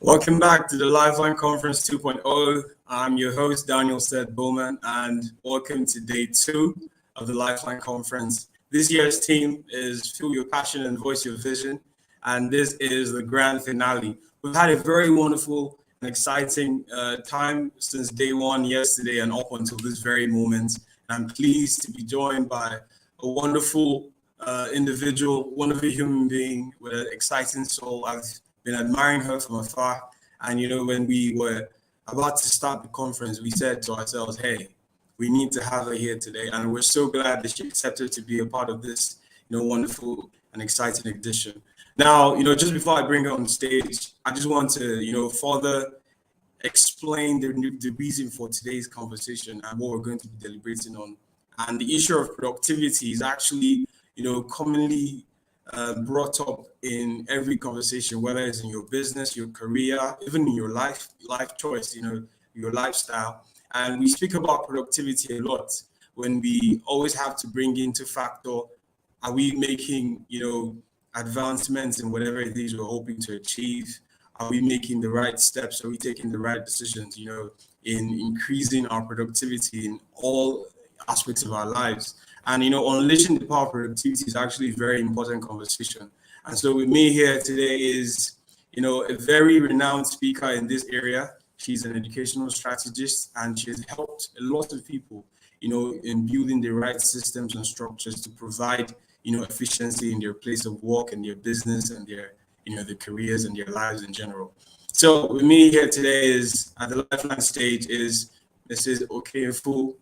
Welcome back to the Lifeline Conference 2.0. I'm your host, Daniel Seth Bowman, and welcome to day 2 of the Lifeline Conference. This year's theme is Feel Your Passion and Voice Your Vision, and this is the grand finale. We've had a very wonderful and exciting time since day 1 yesterday and up until this very moment. I'm pleased to be joined by a wonderful individual, wonderful human being with an exciting soul. I've been admiring her from afar. And, when we were about to start the conference, we said to ourselves, hey, we need to have her here today. And we're so glad that she accepted to be a part of this, wonderful and exciting edition. Now, just before I bring her on stage, I just want to, further explain the reason for today's conversation and what we're going to be deliberating on. And the issue of productivity is actually, commonly brought up in every conversation, whether it's in your business, your career, even in your life choice, your lifestyle. And we speak about productivity a lot when we always have to bring into factor, are we making, advancements in whatever it is we're hoping to achieve? Are we making the right steps? Are we taking the right decisions, in increasing our productivity in all aspects of our lives? And, unleashing the power of productivity is actually a very important conversation. And so with me here today is, a very renowned speaker in this area. She's an educational strategist, and she has helped a lot of people, in building the right systems and structures to provide, efficiency in their place of work and their business and their, their careers and their lives in general. So with me here today is, at the Lifeline stage, is Mrs. Okeyinfu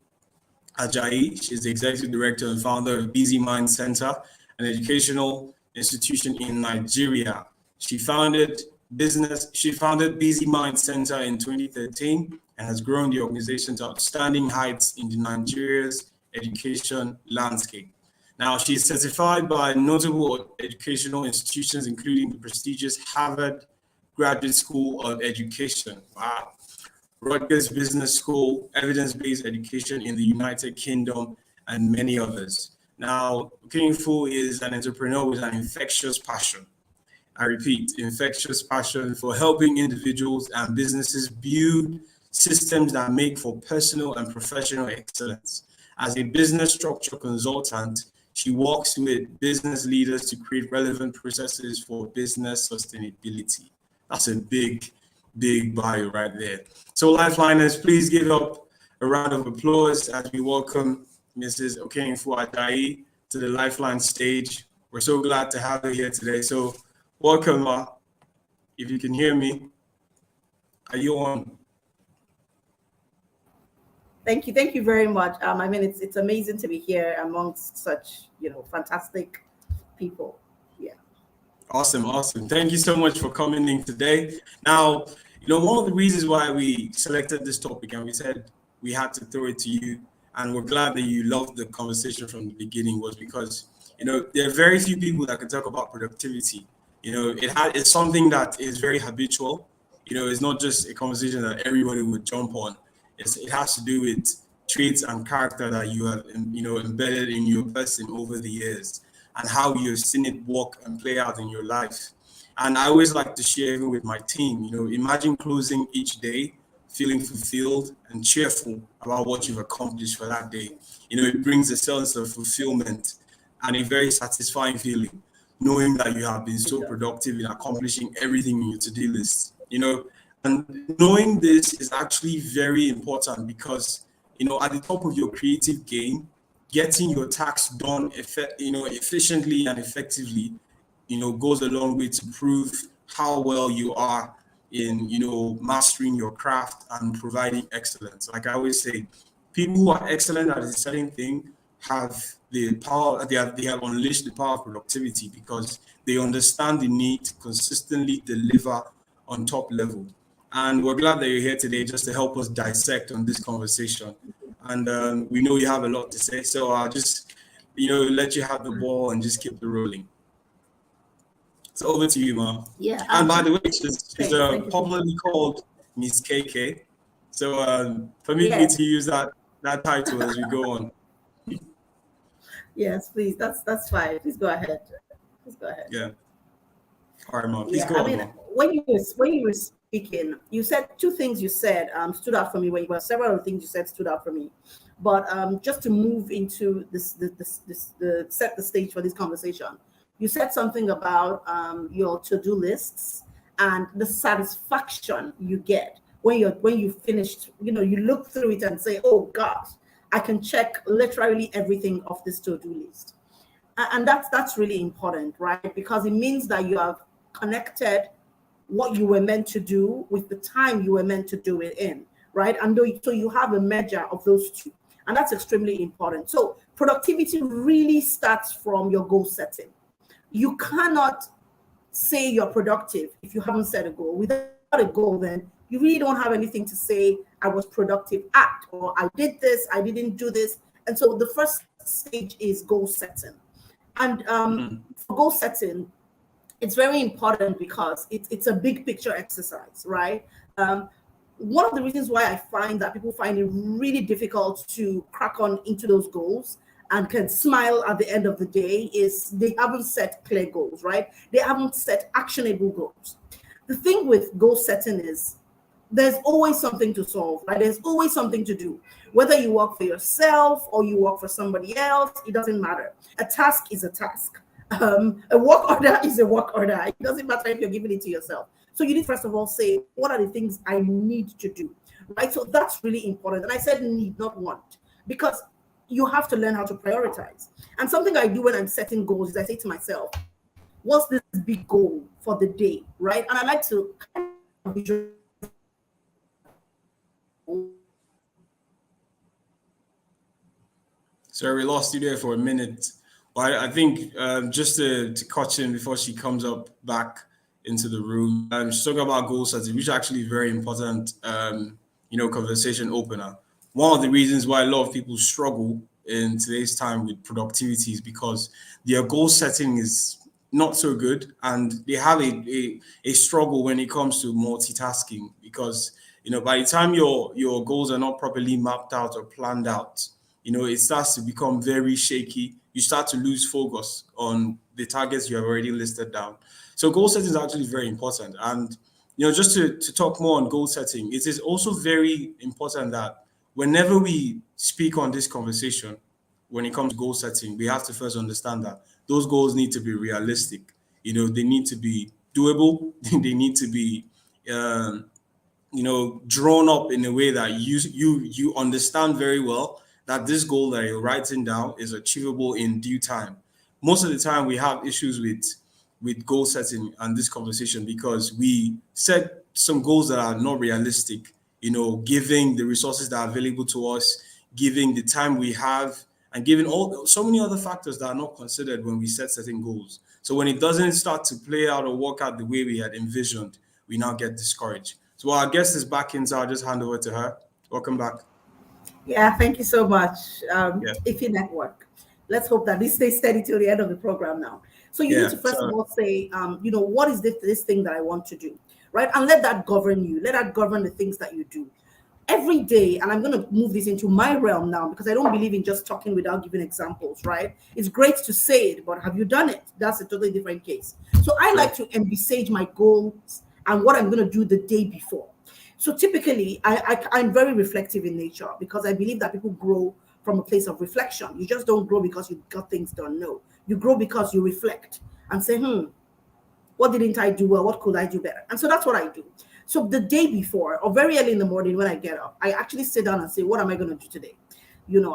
Ajayi. She's the executive director and founder of Busy Mind Center, an educational institution in Nigeria. She founded Busy Mind Center in 2013 and has grown the organization to outstanding heights in the Nigeria's education landscape. Now, she's certified by notable educational institutions, including the prestigious Harvard Graduate School of Education. Wow. Rutgers Business School, evidence-based education in the United Kingdom, and many others. Now, Okeyinfu is an entrepreneur with an infectious passion. I repeat, infectious passion for helping individuals and businesses build systems that make for personal and professional excellence. As a business structure consultant, she works with business leaders to create relevant processes for business sustainability. That's a big bio right there. So Lifeliners, please give up a round of applause as we welcome Mrs. Okeyinfu Ajayi to the Lifeline stage. We're so glad to have her here today. So welcome, Ma. If you can hear me, are you on? Thank you very much. It's amazing to be here amongst such, fantastic people. Yeah. Awesome. Thank you so much for coming in today. Now, one of the reasons why we selected this topic and we said we had to throw it to you, and we're glad that you loved the conversation from the beginning, was because, there are very few people that can talk about productivity. It's something that is very habitual. It's not just a conversation that everybody would jump on. It has to do with traits and character that you have, embedded in your person over the years and how you've seen it work and play out in your life. And I always like to share even with my team, imagine closing each day feeling fulfilled and cheerful about what you've accomplished for that day. It brings a sense of fulfillment and a very satisfying feeling, knowing that you have been so productive in accomplishing everything in your to-do list. And knowing this is actually very important because, at the top of your creative game, getting your tasks done efficiently and effectively, goes a long way to prove how well you are in, mastering your craft and providing excellence. Like I always say, people who are excellent at a certain thing have the power, they have unleashed the power of productivity because they understand the need to consistently deliver on top level. And we're glad that you're here today just to help us dissect on this conversation. And we know you have a lot to say, so I'll just, let you have the ball and just keep it rolling. So over to you, Mom. Yeah. And by the way, she's popularly called Miss KK. So permit me to use that title as we go on. Yes, please. That's fine. Please go ahead. Yeah. All right, Ma. Please Yeah, go I on, mean, Ma. when you were speaking, you said two things you said stood out for me. Well, several of the things you said stood out for me, but just to move into the set the stage for this conversation, you said something about your to-do lists and the satisfaction you get when you finished. You look through it and say, "Oh gosh, I can check literally everything off this to-do list." And that's really important, right? Because it means that you have connected what you were meant to do with the time you were meant to do it in, right? And so you have a measure of those two, and that's extremely important. So productivity really starts from your goal setting. You cannot say you're productive if you haven't set a goal. Without a goal, then you really don't have anything to say I was productive at, or I did this, I didn't do this. And so the first stage is goal setting. And for goal setting, it's very important because it's a big picture exercise, right? One of the reasons why I find that people find it really difficult to crack on into those goals and can smile at the end of the day is they haven't set clear goals, right? They haven't set actionable goals. The thing with goal setting is there's always something to solve, right? There's always something to do. Whether you work for yourself or you work for somebody else, it doesn't matter. A task is a task. A work order is a work order. It doesn't matter if you're giving it to yourself. So you need, first of all, say, what are the things I need to do, right? So that's really important. And I said need, not want, because you have to learn how to prioritize. And something I do when I'm setting goals is I say to myself, what's this big goal for the day, right? And I like to kind of visualize. Sorry, we lost you there for a minute. Well, I think just to cut in before she comes up back into the room, she's talking about goal setting, which is actually very important, conversation opener. One of the reasons why a lot of people struggle in today's time with productivity is because their goal setting is not so good, and they have a struggle when it comes to multitasking because by the time your goals are not properly mapped out or planned out, it starts to become very shaky. You start to lose focus on the targets you have already listed down. So goal setting is actually very important. And, just to talk more on goal setting, it is also very important that whenever we speak on this conversation, when it comes to goal setting, we have to first understand that those goals need to be realistic. They need to be doable. They need to be, drawn up in a way that you understand very well that this goal that you're writing down is achievable in due time. Most of the time, we have issues with goal setting and this conversation because we set some goals that are not realistic. Giving the resources that are available to us, giving the time we have, and giving so many other factors that are not considered when we set certain goals. So when it doesn't start to play out or work out the way we had envisioned, we now get discouraged. So while our guest is back in, so I'll just hand over to her. Welcome back. Yeah, thank you so much. Yeah. Iffy Network. Let's hope that this stays steady till the end of the program now. So you need to first of all say, what is this thing that I want to do, right? And let that govern you. Let that govern the things that you do every day. And I'm going to move this into my realm now because I don't believe in just talking without giving examples, right? It's great to say it, but have you done it? That's a totally different case. So I like to envisage my goals and what I'm going to do the day before. So typically, I'm very reflective in nature because I believe that people grow from a place of reflection. You just don't grow because you got things done. No, you grow because you reflect and say, what didn't I do well? What could I do better? And so that's what I do. So the day before or very early in the morning when I get up, I actually sit down and say, what am I going to do today?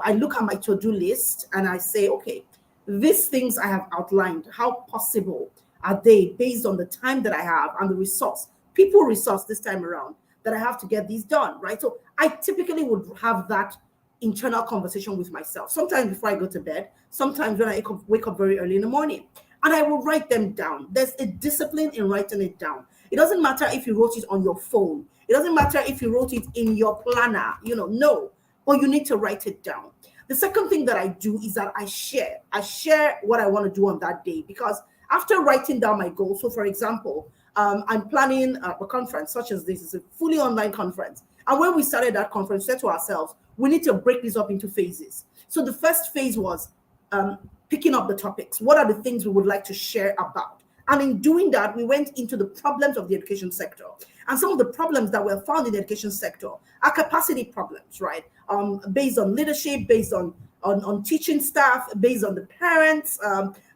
I look at my to-do list and I say, okay, these things I have outlined, how possible are they based on the time that I have and the people resource this time around that I have to get these done, right? So I typically would have that internal conversation with myself, sometimes before I go to bed, sometimes when I wake up very early in the morning, and I will write them down. There's a discipline in writing it down. It doesn't matter if you wrote it on your phone. It doesn't matter if you wrote it in your planner, no, but you need to write it down. The second thing that I do is that I share what I want to do on that day, because after writing down my goals, so for example, I'm planning a conference such as this. It's a fully online conference. And when we started that conference, we said to ourselves, we need to break this up into phases. So the first phase was picking up the topics. What are the things we would like to share about? And in doing that, we went into the problems of the education sector. And some of the problems that were found in the education sector are capacity problems, right? Based on leadership, based on teaching staff, based on the parents,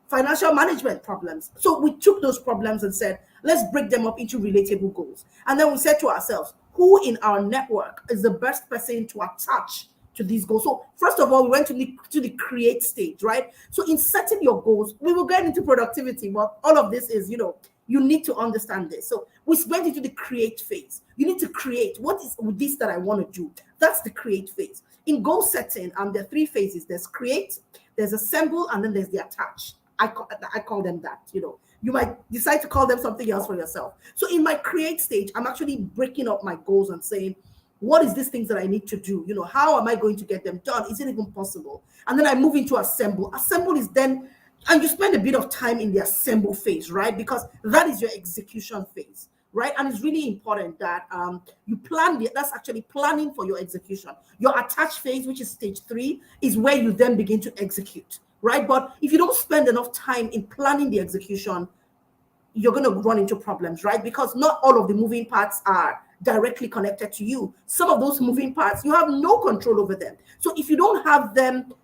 financial management problems. So we took those problems and said, let's break them up into relatable goals. And then we said to ourselves, who in our network is the best person to attach to these goals? So first of all, we went to the create stage, right? So in setting your goals, we will get into productivity, but all of this is, you need to understand this. So we went into the create phase. You need to create. What is this that I want to do? That's the create phase. In goal setting, there are 3 phases. There's create, there's assemble, and then there's the attach. I call them that. You might decide to call them something else for yourself. So in my create stage, I'm actually breaking up my goals and saying, what is these things that I need to do? How am I going to get them done? Is it even possible? And then I move into assemble. Assemble is then, and you spend a bit of time in the assemble phase, right? Because that is your execution phase, right? And it's really important that you plan. That's actually planning for your execution. Your attach phase, which is stage 3, is where you then begin to execute, right? But if you don't spend enough time in planning the execution, you're going to run into problems, right? Because not all of the moving parts are directly connected to you. Some of those moving parts, you have no control over them. So if you don't have them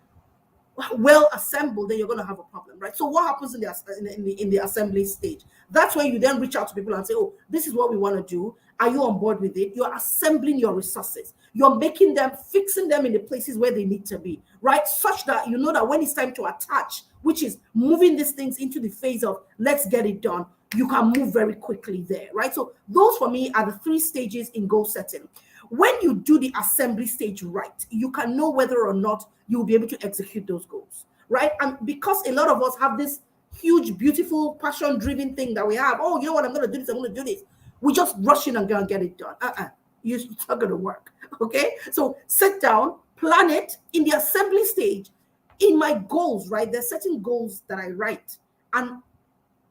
well assembled, then you're going to have a problem, right? So what happens in the assembly stage? That's where you then reach out to people and say, oh, this is what we want to do. Are you on board with it? You're assembling your resources. You're making them, fixing them in the places where they need to be, right? Such that you know that when it's time to attach, which is moving these things into the phase of let's get it done, you can move very quickly there, right? So those for me are the 3 stages in goal setting. When you do the assembly stage right, you can know whether or not you'll be able to execute those goals, right? And because a lot of us have this huge, beautiful, passion-driven thing that we have, oh, you know what, I'm going to do this, I'm going to do this. We just rush in and go and get it done. It's not going to work, okay? So sit down, plan it in the assembly stage. In my goals, right, there's certain goals that I write, and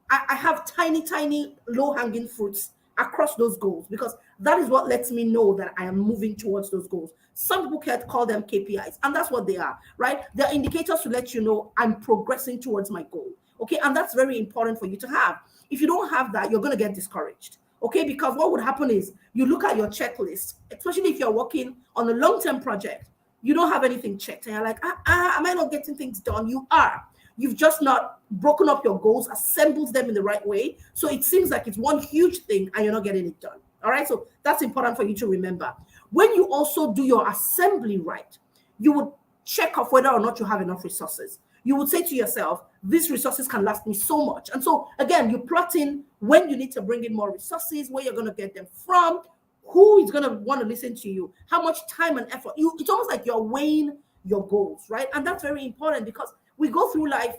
I have tiny, low-hanging fruits across those goals, because that is what lets me know that I am moving towards those goals. Some people can call them KPIs, and that's what they are, right? They're indicators to let you know I'm progressing towards my goal, okay? And that's very important for you to have. If you don't have that, you're going to get discouraged, okay? Because what would happen is you look at your checklist, especially if you're working on a long-term project, you don't have anything checked, and you're like, am I not getting things done? You are. You've just not broken up your goals, assembled them in the right way. So it seems like it's one huge thing and you're not getting it done. All right. So that's important for you to remember. When you also do your assembly right, you would check off whether or not you have enough resources. You would say to yourself, these resources can last me so much. And so again, you plot in when you need to bring in more resources, where you're going to get them from, who is going to want to listen to you, how much time and effort. It's almost like you're weighing your goals, right? And that's very important, because we go through life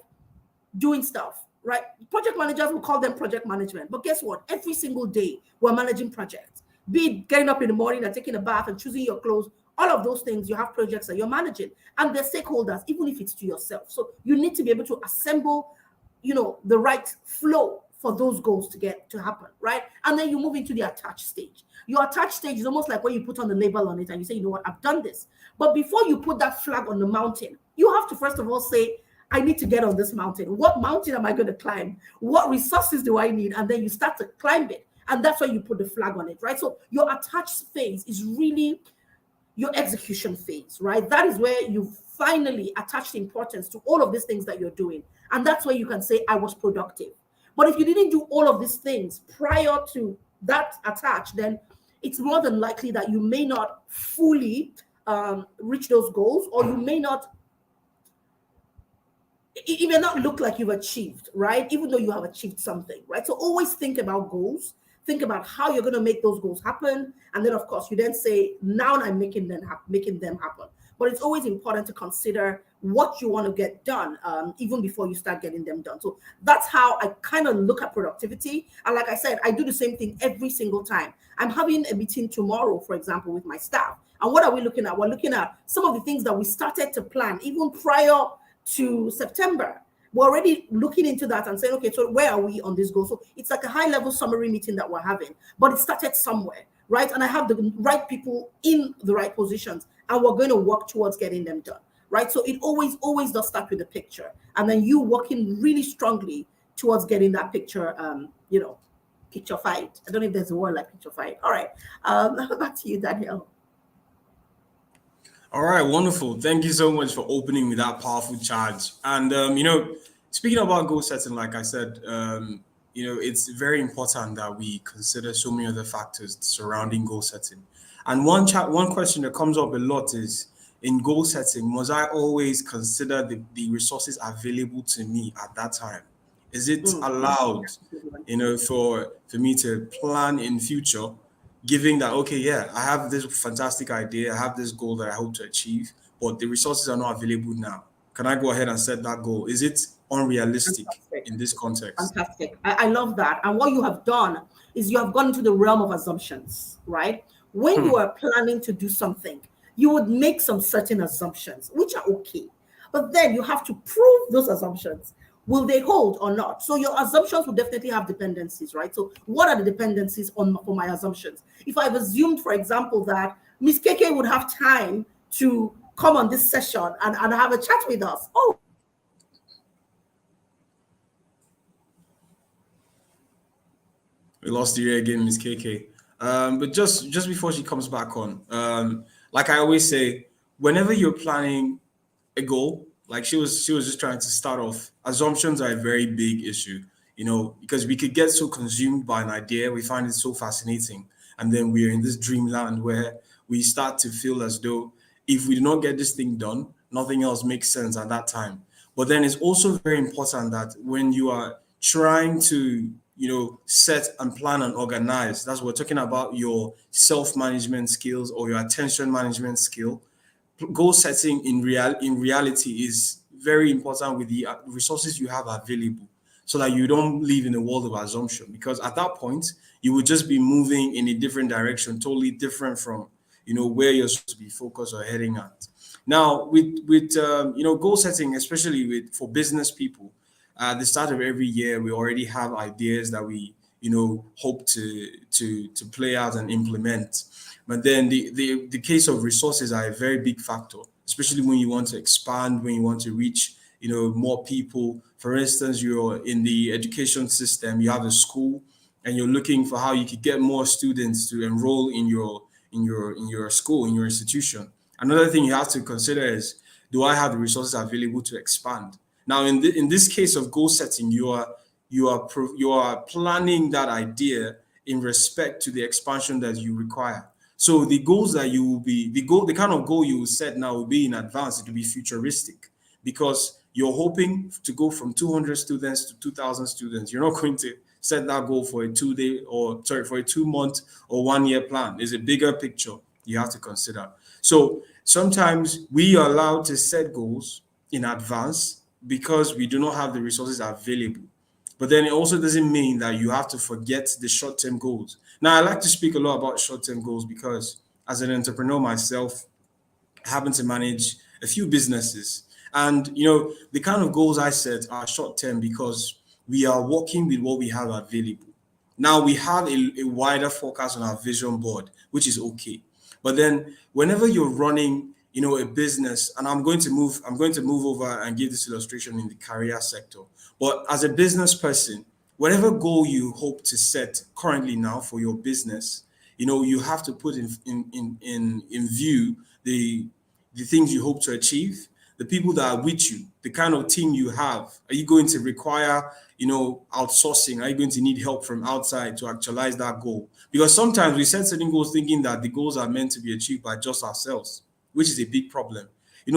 doing stuff, right? Project managers will call them project management. But guess what? Every single day, we're managing projects. Be it getting up in the morning and taking a bath and choosing your clothes, all of those things, you have projects that you're managing. And they're stakeholders, even if it's to yourself. So you need to be able to assemble, the right flow for those goals to happen, right? And then you move into the attach stage. Your attach stage is almost like when you put on the label on it and you say, you know what, I've done this. But before you put that flag on the mountain, you have to first of all say, I need to get on this mountain. What mountain am I going to climb? What resources do I need? And then you start to climb it. And that's why you put the flag on it, right? So your attach phase is really your execution phase, right? That is where you finally attach the importance to all of these things that you're doing. And that's where you can say, I was productive. But if you didn't do all of these things prior to that attach, then it's more than likely that you may not fully reach those goals, or you may not, it may not look like you've achieved, right? Even though you have achieved something, right? So always think about goals. Think about how you're going to make those goals happen. And then, of course, you then say, now I'm making them happen. But it's always important to consider what you want to get done, even before you start getting them done. So that's how I kind of look at productivity. And like I said, I do the same thing every single time. I'm having a meeting tomorrow, for example, with my staff. And what are we looking at? We're looking at some of the things that we started to plan even prior to September. We're already looking into that and saying, okay, so where are we on this goal? So it's like a high-level summary meeting that we're having, but it started somewhere, right? And I have the right people in the right positions, and we're going to work towards getting them done, right? So it always does start with the picture, and then you working really strongly towards getting that picture, picture fight. I don't know if there's a word like picture fight. All right. Back to you, Daniel. All right, wonderful. Thank you so much for opening with that powerful charge. And speaking about goal setting, like I said, it's very important that we consider so many other factors surrounding goal setting. And one question that comes up a lot is, in goal setting, must I always consider the resources available to me at that time? Is it allowed, for me to plan in future, giving that, okay, yeah, I have this fantastic idea, I have this goal that I hope to achieve, but the resources are not available now. Can I go ahead and set that goal? Is it unrealistic Fantastic. in this context? Fantastic. I love that. And what you have done is you have gone into the realm of assumptions, right? When you are planning to do something, you would make some certain assumptions, which are okay. But then you have to prove those assumptions. Will they hold or not? So your assumptions will definitely have dependencies, right? So what are the dependencies for my assumptions? If I've assumed, for example, that Miss KK would have time to come on this session and have a chat with us. Oh, we lost you again, Miss KK. But just before she comes back on, like I always say, whenever you're planning a goal, like she was just trying to start off, assumptions are a very big issue, because we could get so consumed by an idea, we find it so fascinating, and then we're in this dreamland where we start to feel as though if we do not get this thing done, nothing else makes sense at that time. But then it's also very important that when you are trying to set and plan and organize, that's what we're talking about, your self-management skills or your attention management skill. Goal setting in reality is very important with the resources you have available, so that you don't live in a world of assumption, because at that point you would just be moving in a different direction, totally different from where you're supposed to be focused or heading at. Now with goal setting, especially for business people, at the start of every year we already have ideas that we hope to play out and implement. But then the case of resources are a very big factor, especially when you want to expand, when you want to reach more people. For instance, you're in the education system, you have a school, and you're looking for how you could get more students to enroll in your school, in your institution. Another thing you have to consider is, do I have the resources available to expand? Now, in this case of goal setting, you are planning that idea in respect to the expansion that you require. So the goals that you will be the kind of goal you will set now will be in advance. It will be futuristic, because you're hoping to go from 200 students to 2,000 students. You're not going to set that goal for a 2-month or 1 year plan. There's a bigger picture you have to consider. So sometimes we are allowed to set goals in advance because we do not have the resources available. But then it also doesn't mean that you have to forget the short-term goals. Now, I like to speak a lot about short-term goals because as an entrepreneur myself, I happen to manage a few businesses. And, the kind of goals I set are short-term because we are working with what we have available. Now, we have a wider focus on our vision board, which is okay. But then whenever you're running a business, and I'm going to move over and give this illustration in the career sector. But as a business person, whatever goal you hope to set currently now for your business, you have to put in view the things you hope to achieve, the people that are with you, the kind of team you have. Are you going to require, outsourcing? Are you going to need help from outside to actualize that goal? Because sometimes we set certain goals thinking that the goals are meant to be achieved by just ourselves, which is a big problem.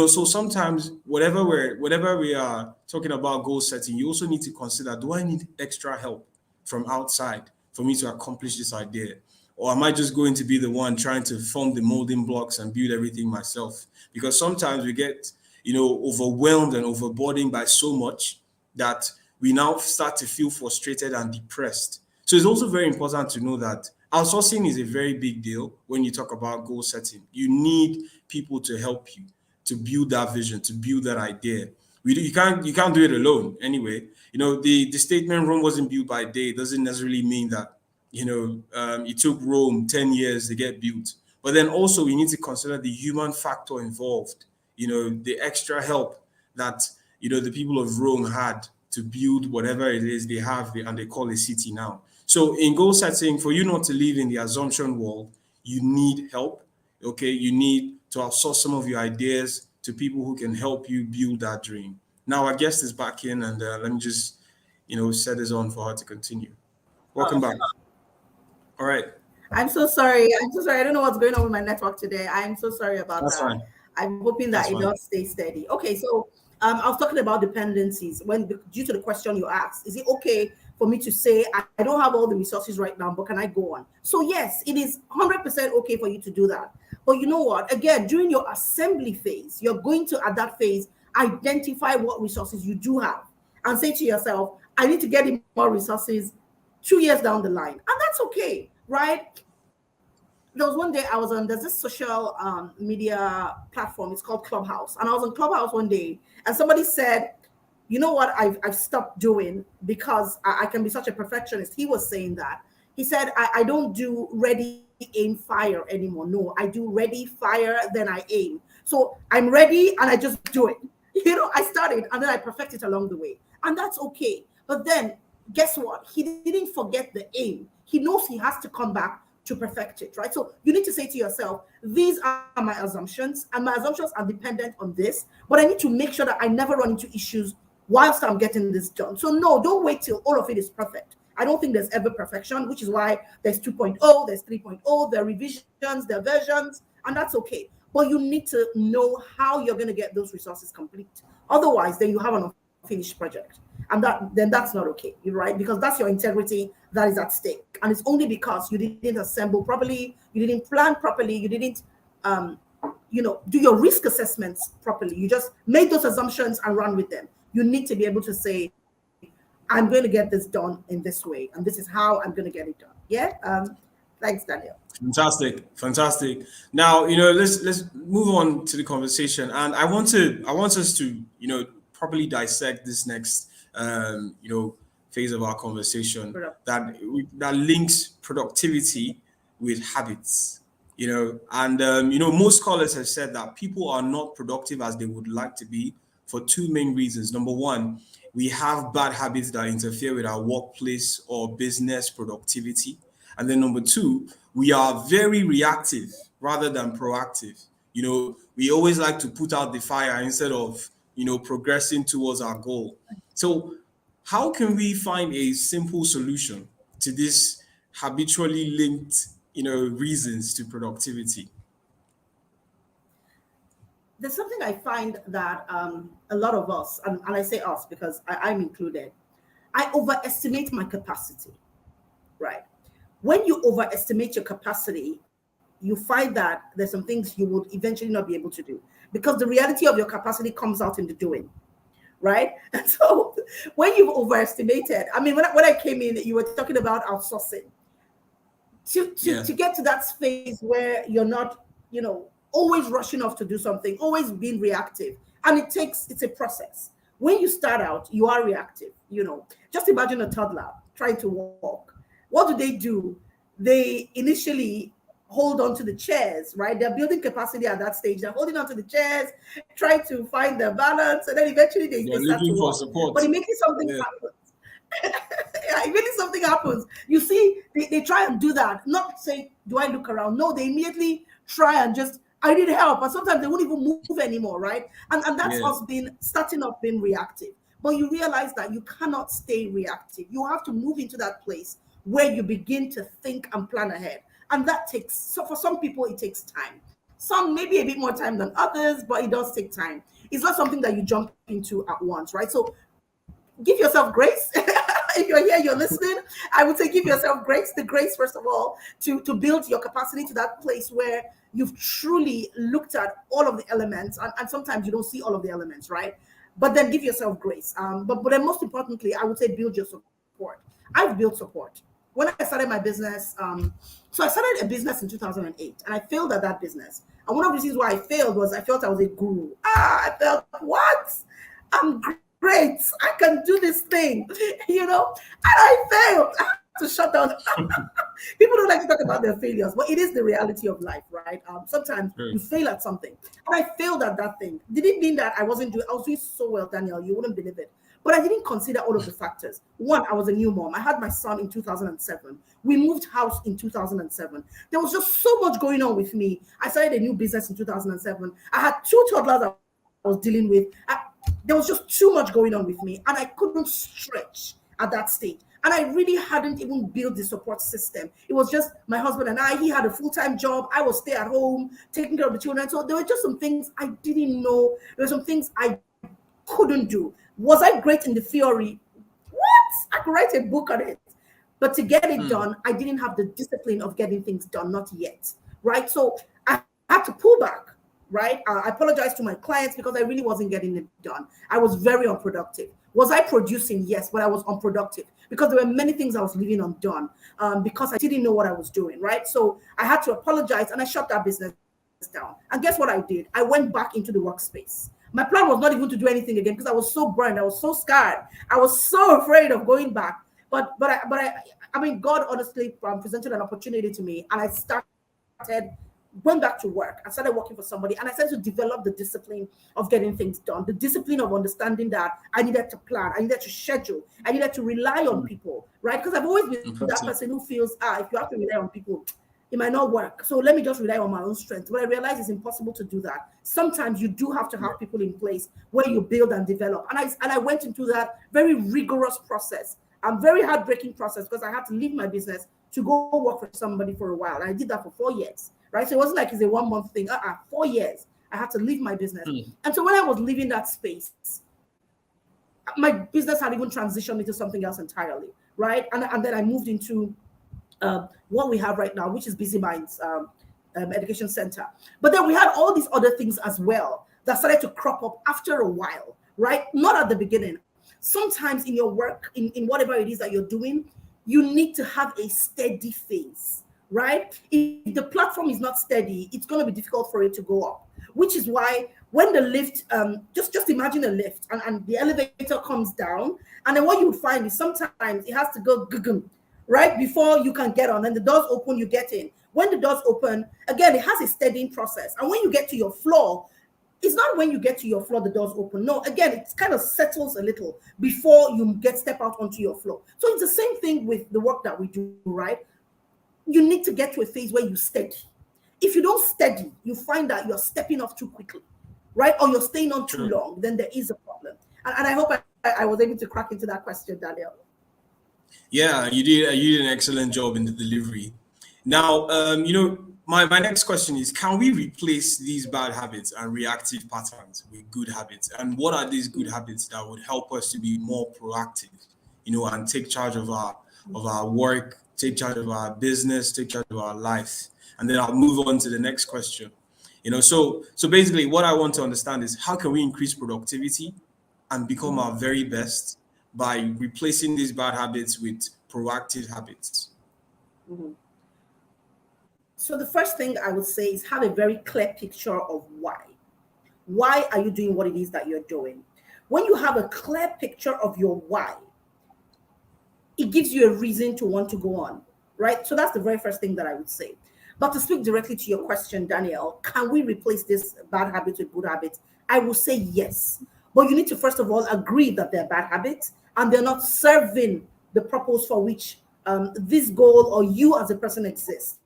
So sometimes whatever we are talking about goal setting, you also need to consider, do I need extra help from outside for me to accomplish this idea? Or am I just going to be the one trying to form the molding blocks and build everything myself? Because sometimes we get, overwhelmed and overburdened by so much that we now start to feel frustrated and depressed. So it's also very important to know that outsourcing is a very big deal when you talk about goal setting. You need people to help you to build that vision, to build that idea. You can't do it alone anyway. The statement Rome wasn't built by day doesn't necessarily mean that it took Rome 10 years to get built. But then also we need to consider the human factor involved, the extra help that the people of Rome had to build whatever it is they have and they call a city now. So in goal setting, for you not to live in the assumption world, you need help. Okay, you need to outsource some of your ideas to people who can help you build that dream. Now our guest is back in, and let me just set this on for her to continue. Welcome back. All right. I'm so sorry. I'm so sorry. I don't know what's going on with my network today. I'm so sorry about That's that. fine. I'm hoping that it does stay steady. Okay, so I was talking about dependencies. Due to the question you asked, is it okay for me to say I don't have all the resources right now, but can I go on? So yes, it is 100% okay for you to do that. But you know what? Again, during your assembly phase, you're going to, at that phase, identify what resources you do have and say to yourself, I need to get more resources 2 years down the line. And that's okay, right? There was one day I was on, there's this social media platform, it's called Clubhouse. And I was on Clubhouse one day and somebody said, you know what I've stopped doing because I can be such a perfectionist. He was saying that. He said, I don't do ready, aim, fire anymore. No, I do ready, fire, then I aim. So I'm ready and I just do it. I started and then I perfect it along the way. And that's okay. But then guess what? He didn't forget the aim. He knows he has to come back to perfect it, right? So you need to say to yourself, these are my assumptions, and my assumptions are dependent on this, but I need to make sure that I never run into issues whilst I'm getting this done. So no, don't wait till all of it is perfect. I don't think there's ever perfection, which is why there's 2.0, there's 3.0, there are revisions, there are versions, and that's okay. But you need to know how you're going to get those resources complete. Otherwise, then you have an unfinished project. And that's not okay, right? Because that's your integrity that is at stake. And it's only because you didn't assemble properly, you didn't plan properly, you didn't do your risk assessments properly. You just made those assumptions and run with them. You need to be able to say, I'm going to get this done in this way, and this is how I'm going to get it done. Yeah. Thanks, Daniel. Fantastic. Now, let's move on to the conversation, and I want us to, properly dissect this next, phase of our conversation that links productivity with habits. And most scholars have said that people are not productive as they would like to be for two main reasons. Number one, we have bad habits that interfere with our workplace or business productivity. And then number two, we are very reactive rather than proactive. We always like to put out the fire instead of, progressing towards our goal. So how can we find a simple solution to this habitually linked, reasons to productivity? There's something I find that a lot of us, and I say us because I'm included, I overestimate my capacity, right? When you overestimate your capacity, you find that there's some things you would eventually not be able to do because the reality of your capacity comes out in the doing, right? And so when you've overestimated, when I came in, you were talking about outsourcing. To get to that phase where you're not, always rushing off to do something, always being reactive. And it's a process. When you start out, you are reactive, Just imagine a toddler trying to walk. What do? They initially hold on to the chairs, right? They're building capacity at that stage. They're holding on to the chairs, trying to find their balance, and then eventually they start to walk. Support. But immediately something happens. Immediately something happens. You see, they try and do that. Not say, do I look around? No, they immediately try and just, I need help. And sometimes they won't even move anymore, right? And that's us starting off being reactive. But you realize that you cannot stay reactive. You have to move into that place where you begin to think and plan ahead. And so for some people, it takes time. Some maybe a bit more time than others, but it does take time. It's not something that you jump into at once, right? So give yourself grace. If you're here, you're listening, I would say give yourself grace. The grace, first of all, to build your capacity to that place where you've truly looked at all of the elements. And sometimes you don't see all of the elements, right? But then give yourself grace. But then most importantly, I would say build your support. I've built support. When I started my business, so I started a business in 2008, and I failed at that business. And one of the reasons why I failed was I felt I was a guru. I felt, what? I'm great. I can do this thing, and I failed. I had to shut down. People don't like to talk about their failures, but it is the reality of life, right? Sometimes you fail at something. And I failed at that thing. Did it mean that I was doing so well, Daniel? You wouldn't believe it. But I didn't consider all of the factors. One, I was a new mom. I had my son in 2007. We moved house in 2007. There was just so much going on with me. I started a new business in 2007. I had 2 toddlers I was dealing with. There was just too much going on with me, and I couldn't stretch at that stage. And I really hadn't even built the support system. It was just my husband and I. He had a full-time job. I was stay at home, taking care of the children. So there were just some things I didn't know. There were some things I couldn't do. Was I great in the theory? What? I could write a book on it. But to get it done, I didn't have the discipline of getting things done, not yet, right? So I had to pull back, right? I apologized to my clients because I really wasn't getting it done. I was very unproductive. Was I producing? Yes, but I was unproductive because there were many things I was leaving undone because I didn't know what I was doing, right? So I had to apologize and I shut that business down. And guess what I did? I went back into the workspace. My plan was not even to do anything again because I was so burned. I was so scared. I was so afraid of going back. But I mean, God honestly presented an opportunity to me, and I went back to work. I started working for somebody, and I started to develop the discipline of getting things done, the discipline of understanding that I needed to plan, I needed to schedule, I needed to rely on people, right? Because I've always been that person who feels, if you have to rely on people, it might not work. So let me just rely on my own strength. But I realize it's impossible to do that. Sometimes you do have to have people in place where you build and develop. And I went into that very rigorous process, very heartbreaking process, because I had to leave my business to go work for somebody for a while. And I did that for 4 years, right? So it wasn't like it's a 1 month thing. 4 years, I had to leave my business. And so when I was leaving that space, my business had even transitioned into something else entirely, right? And then I moved into what we have right now, which is Busy Minds Education Center. But then we had all these other things as well that started to crop up after a while, right? Not at the beginning. Sometimes in your work, in whatever it is that you're doing, you need to have a steady phase, right? If the platform is not steady, it's going to be difficult for it to go up, which is why when the lift, just imagine a lift and the elevator comes down, and then what you find is sometimes it has to go right before you can get on, and the doors open, you get in. When the doors open, again, it has a steadying process. And when you get to your floor, it's not when you get to your floor, the doors open. No, again, it kind of settles a little before you step out onto your floor. So it's the same thing with the work that we do, right? You need to get to a phase where you steady. If you don't steady, you find that you're stepping off too quickly, right? Or you're staying on too long, then there is a problem. And I hope I was able to crack into that question, Daniel. Yeah, you did an excellent job in the delivery. Now, my next question is, can we replace these bad habits and reactive patterns with good habits? And what are these good habits that would help us to be more proactive, and take charge of our work, take charge of our business, take charge of our life? And then I'll move on to the next question. So basically what I want to understand is, how can we increase productivity and become our very best by replacing these bad habits with proactive habits? Mm-hmm. So the first thing I would say is have a very clear picture of why. Why are you doing what it is that you're doing? When you have a clear picture of your why, it gives you a reason to want to go on, right? So that's the very first thing that I would say. But to speak directly to your question, Daniel, can we replace this bad habit with good habits? I will say yes. But you need to first of all agree that they're bad habits and they're not serving the purpose for which this goal or you as a person exists.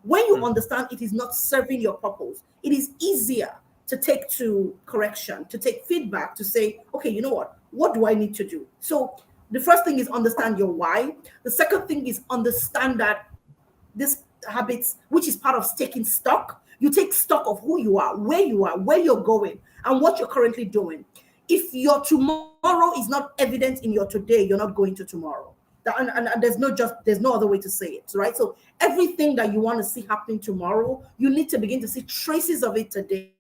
When you understand it is not serving your purpose, it is easier to take to correction, to take feedback, to say, okay, you know what do I need to do? So the first thing is understand your why. The second thing is understand that this habits, which is part of taking stock, you take stock of who you are, where you're going, and what you're currently doing. If your tomorrow is not evident in your today, you're not going to tomorrow. And there's no other way to say it, right? So everything that you want to see happening tomorrow, you need to begin to see traces of it today.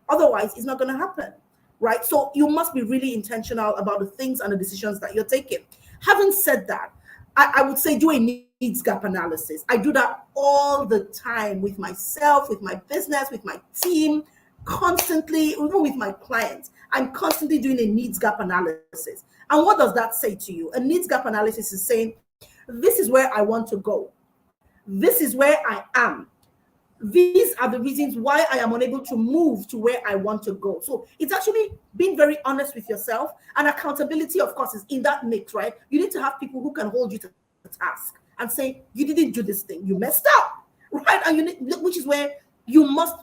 Otherwise, it's not going to happen, right? So you must be really intentional about the things and the decisions that you're taking. Having said that, I would say do a needs gap analysis. I do that all the time with myself, with my business, with my team, constantly, even with my clients. I'm constantly doing a needs gap analysis. And what does that say to you? A needs gap analysis is saying, this is where I want to go. This is where I am. these are the reasons why I am unable to move to where I want to go. So it's actually being very honest with yourself, and accountability, of course, is in that mix, right? You need to have people who can hold you to the task and say, you didn't do this thing, you messed up, right? And you need, which is where you must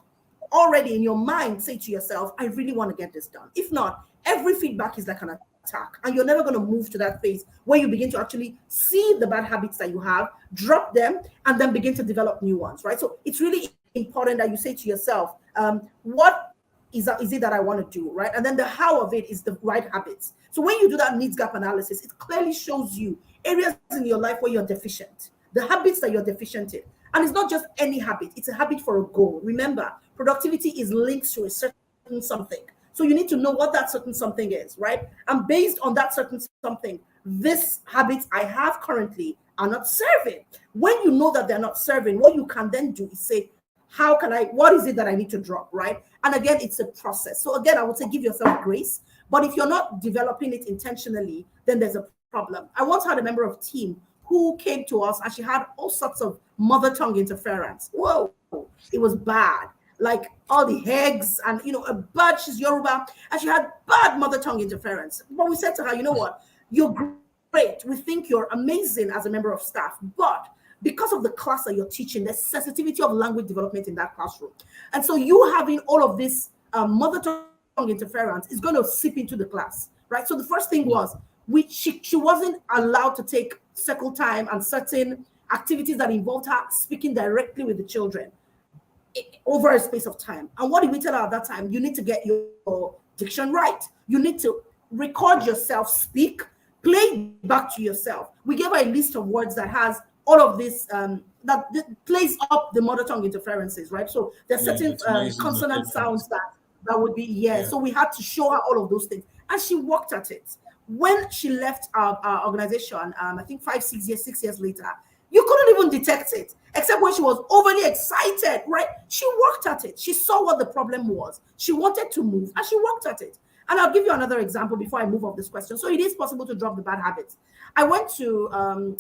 already in your mind say to yourself, I really want to get this done. If not, every feedback is like an attack, and you're never going to move to that phase where you begin to actually see the bad habits that you have, drop them, and then begin to develop new ones, right? So it's really important that you say to yourself, what is it that I want to do, right? And then the how of it is the right habits. So when you do that needs gap analysis, it clearly shows you areas in your life where you're deficient, the habits that you're deficient in. And it's not just any habit, it's a habit for a goal. Remember, productivity is linked to a certain something. So you need to know what that certain something is, right? And based on that certain something, these habits I have currently are not serving. When you know that they're not serving, what you can then do is say, what is it that I need to drop, right? And again, it's a process. So again, I would say give yourself grace. But if you're not developing it intentionally, then there's a problem. I once had a member of team who came to us and she had all sorts of mother tongue interference. Whoa, it was bad. Like all the eggs and, a bad, she's Yoruba, and she had bad mother tongue interference. But we said to her, you know what? You're great. We think you're amazing as a member of staff, but because of the class that you're teaching, there's sensitivity of language development in that classroom. And so you having all of this mother tongue interference is going to seep into the class, right? So the first thing was, she wasn't allowed to take circle time and certain activities that involved her speaking directly with the children over a space of time. And what did we tell her at that time? You need to get your diction right. You need to record yourself speak, play back to yourself. We gave her a list of words that has all of this that plays up the mother tongue interferences, right? So there's certain consonant sounds that would be So we had to show her all of those things, and she worked at it. When she left our organization, I think 6 years later, you couldn't even detect it, except when she was overly excited, right? She worked at it. She saw what the problem was. She wanted to move, and she worked at it. And I'll give you another example before I move off this question. So it is possible to drop the bad habits. I went to,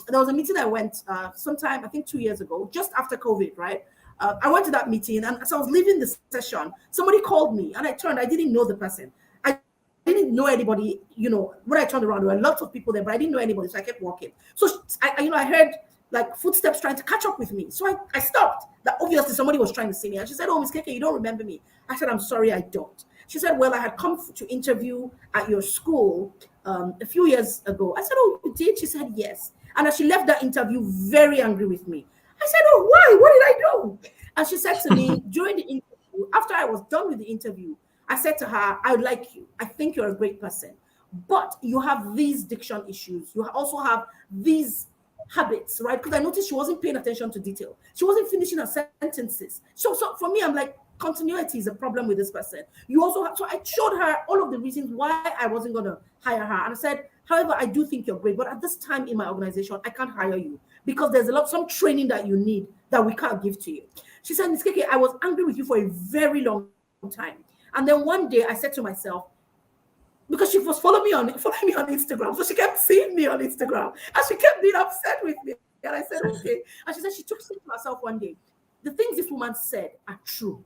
there was a meeting I went sometime, I think 2 years ago, just after COVID, right? I went to that meeting, and as I was leaving the session, somebody called me, and I didn't know the person. I didn't know anybody, when I turned around, there were lots of people there, but I didn't know anybody, so I kept walking. So I heard like footsteps trying to catch up with me. So I stopped. That obviously somebody was trying to see me. And she said, oh, Miss Keke, you don't remember me. I said, I'm sorry, I don't. She said, well, I had come to interview at your school a few years ago. I said, oh, you did? She said, yes. And as she left that interview, very angry with me. I said, oh, why? What did I do? And she said to me during the interview, after I was done with the interview, I said to her, I like you. I think you're a great person. But you have these diction issues. You also have these habits, right? Because I noticed she wasn't paying attention to detail. She wasn't finishing her sentences. So for me, I'm like, continuity is a problem with this person. You also have, so I showed her all of the reasons why I wasn't going to hire her. And I said, however, I do think you're great, but at this time in my organization, I can't hire you because there's some training that you need that we can't give to you. She said, Ms. Keke, I was angry with you for a very long time. And then one day I said to myself, because she was following me on Instagram. So she kept seeing me on Instagram and she kept being upset with me. And I said, okay. And she said she took it to herself one day. The things this woman said are true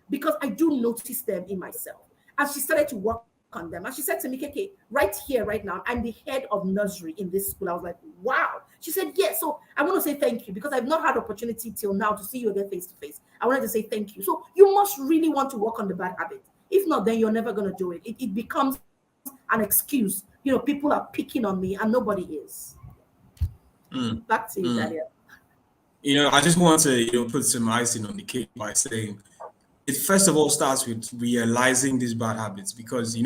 because I do notice them in myself. And she started to work on them. And she said to me, Keke, right here, right now, I'm the head of nursery in this school. I was like, wow. She said, yes. So I want to say thank you because I've not had opportunity till now to see you again face to face. I wanted to say thank you. So you must really want to work on the bad habit. If not, then you're never going to do it. It becomes an excuse. People are picking on me and nobody is. Back to you, Daniel. I just want to put some icing on the cake by saying it first of all starts with realizing these bad habits because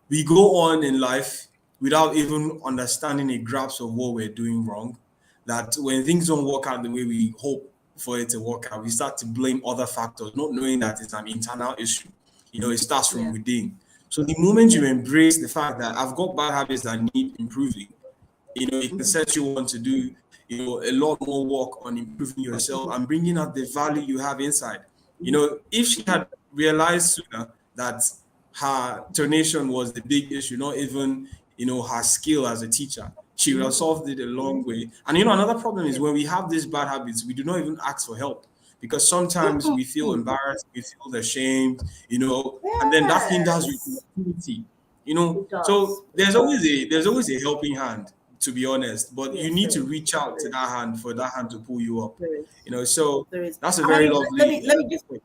we go on in life without even understanding a grasp of what we're doing wrong. That when things don't work out the way we hope for it to work out, we start to blame other factors, not knowing that it's an internal issue. It starts from within. So the moment you embrace the fact that I've got bad habits that need improving, it can set you on to do, a lot more work on improving yourself and bringing out the value you have inside. If she had realized sooner that her donation was the big issue, not even, her skill as a teacher, she would have solved it a long way. And, another problem is when we have these bad habits, we do not even ask for help. because sometimes we feel embarrassed, we feel ashamed, and then that hinders your Yes, productivity, it does. So there's always a helping hand, to be honest, but you Yes, need there to is. reach out There to is. that hand for that hand to pull you up, There is. So There is. that's a And I very mean, lovely let me just, point.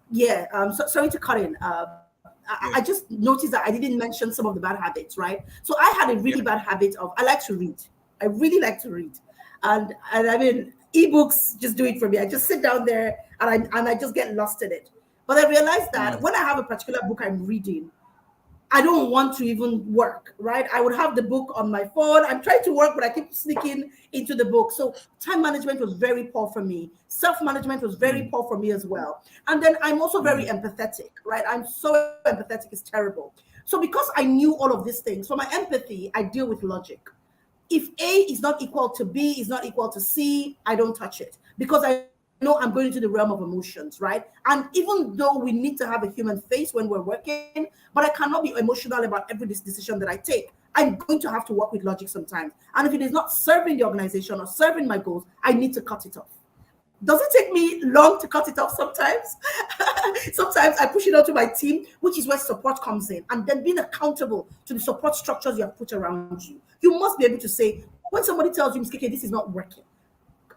yeah, sorry to cut in. Yeah, I just noticed that I didn't mention some of the bad habits, right? So I had a yeah, really bad habit of, I like to read. I really like to read. And I mean, ebooks just do it for me. I just sit down there and I just get lost in it. But I realized that mm, when I have a particular book I'm reading, I don't want to even work, right? I would have the book on my phone. I'm trying to work, but I keep sneaking into the book. So time management was very poor for me. Self-management was very mm, poor for me as well. And then I'm also very mm, empathetic, right? I'm so empathetic, it's terrible. So because I knew all of these things, for my empathy, I deal with logic. If A is not equal to B, is not equal to C, I don't touch it because I know I'm going into the realm of emotions, right? And even though we need to have a human face when we're working, but I cannot be emotional about every decision that I take. I'm going to have to work with logic sometimes. And if it is not serving the organization or serving my goals, I need to cut it off. Does it take me long to cut it off sometimes? Sometimes I push it onto my team, which is where support comes in. And then being accountable to the support structures you have put around you. You must be able to say, when somebody tells you, "Keke, this is not working,"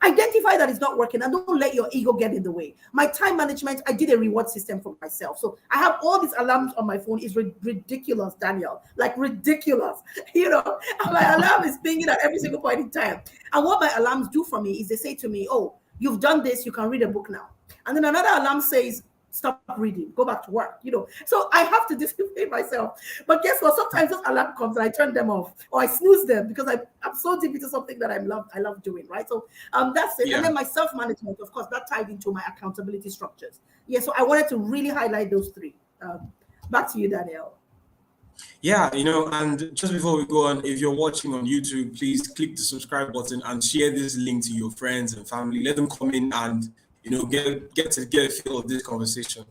identify that it's not working and don't let your ego get in the way. My time management, I did a reward system for myself. So I have all these alarms on my phone. It's ridiculous, Daniel. Like ridiculous. And my alarm is pinging at every single point in time. And what my alarms do for me is they say to me, "Oh, you've done this, you can read a book now." And then another alarm says, "Stop reading, go back to work." So I have to discipline myself. But guess what? Sometimes those alarm comes and I turn them off or I snooze them because I'm so deep into something that I love doing, right? So that's it. And yeah. then my self-management, of course, that tied into my accountability structures. Yeah, so I wanted to really highlight those three. Back to you, Danielle. Yeah, and just before we go on, if you're watching on YouTube, please click the subscribe button and share this link to your friends and family. Let them come in and get a feel of this conversation.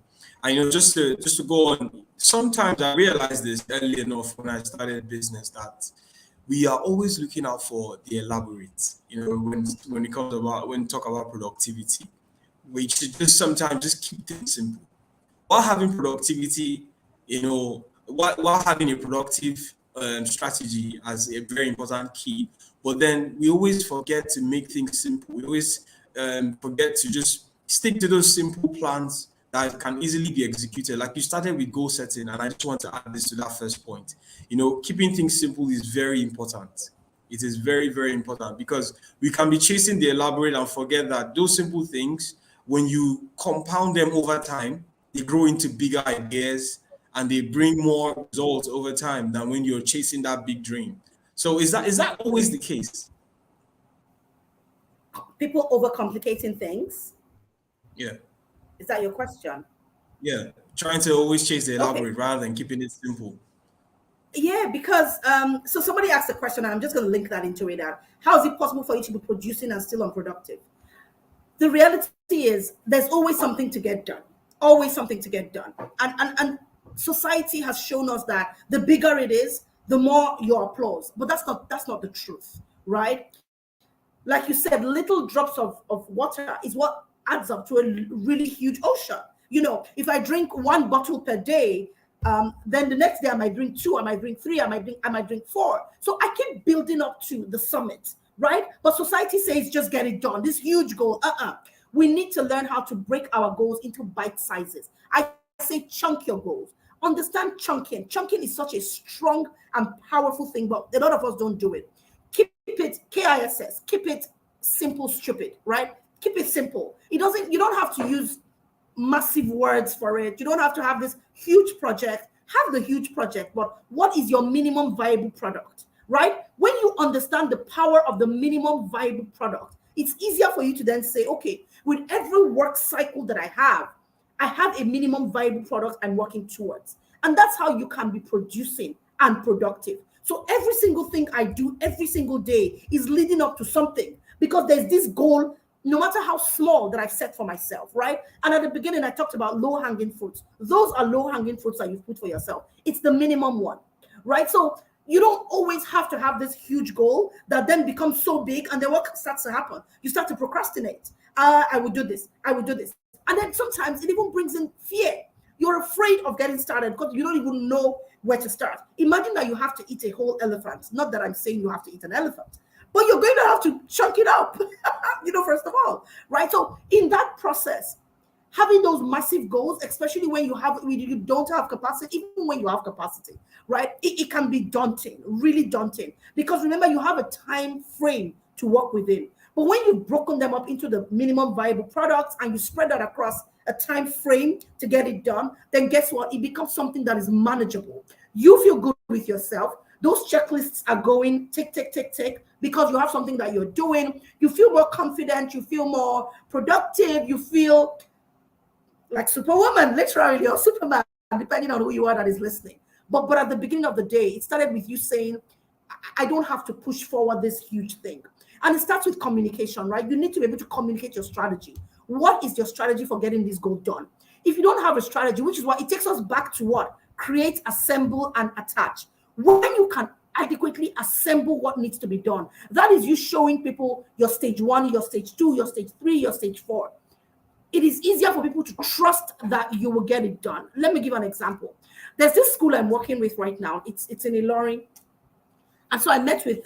And just to go on, sometimes I realized this early enough when I started business that we are always looking out for the elaborate. When it comes about when talk about productivity, we should just sometimes just keep things simple while having productivity, while having a productive strategy as a very important key. But then we always forget to make things simple. We always forget to just stick to those simple plans that can easily be executed. Like you started with goal setting, and I just want to add this to that first point. Keeping things simple is very important. It is very, very important because we can be chasing the elaborate and forget that those simple things, when you compound them over time, they grow into bigger ideas and they bring more results over time than when you're chasing that big dream. So is that always the case? People overcomplicating things. Yeah. Is that your question? Yeah. Trying to always chase the Okay. elaborate rather than keeping it simple. Yeah, because so somebody asked a question, and I'm just going to link that into it. How is it possible for you to be producing and still unproductive? The reality is there's always something to get done. Always something to get done. And society has shown us that the bigger it is, the more your applause. But that's not the truth, right? Like you said, little drops of water is what adds up to a really huge ocean. If I drink one bottle per day, then the next day I might drink two, I might drink three, I might drink four. So I keep building up to the summit, right? But society says just get it done. This huge goal. We need to learn how to break our goals into bite sizes. I say chunk your goals. Understand chunking. Chunking is such a strong and powerful thing, but a lot of us don't do it. Keep it KISS. Keep it simple, stupid, right? Keep it simple. You don't have to use massive words for it. You don't have to have this huge project. Have the huge project, but what is your minimum viable product, right? When you understand the power of the minimum viable product, it's easier for you to then say, okay, with every work cycle that I have a minimum viable product I'm working towards. And that's how you can be producing and productive. So every single thing I do every single day is leading up to something because there's this goal, no matter how small, that I've set for myself, right? And at the beginning, I talked about low hanging fruits. Those are low hanging fruits that you've put for yourself. It's the minimum one, right? So you don't always have to have this huge goal that then becomes so big, and then what starts to happen? You start to procrastinate. I would do this. I would do this. And then sometimes it even brings in fear. You're afraid of getting started because you don't even know where to start. Imagine that you have to eat a whole elephant. Not that I'm saying you have to eat an elephant, but you're going to have to chunk it up, first of all, right? So in that process, having those massive goals, especially when you don't have capacity, even when you have capacity, right? It can be daunting, really daunting, because remember, you have a time frame to work within. But when you've broken them up into the minimum viable products and you spread that across a time frame to get it done, then guess what? It becomes something that is manageable. You feel good with yourself. Those checklists are going tick, tick, tick, tick, because you have something that you're doing. You feel more confident. You feel more productive. You feel like Superwoman, literally, or Superman, depending on who you are that is listening. But at the beginning of the day, it started with you saying, I don't have to push forward this huge thing. And it starts with communication, right? You need to be able to communicate your strategy. What is your strategy for getting this goal done? If you don't have a strategy, which is what it takes us back to what? Create, assemble, and attach. When you can adequately assemble what needs to be done, that is you showing people your stage 1, your stage 2, your stage 3, your stage 4. It is easier for people to trust that you will get it done. Let me give an example. There's this school I'm working with right now. It's in Ilorin. And so I met with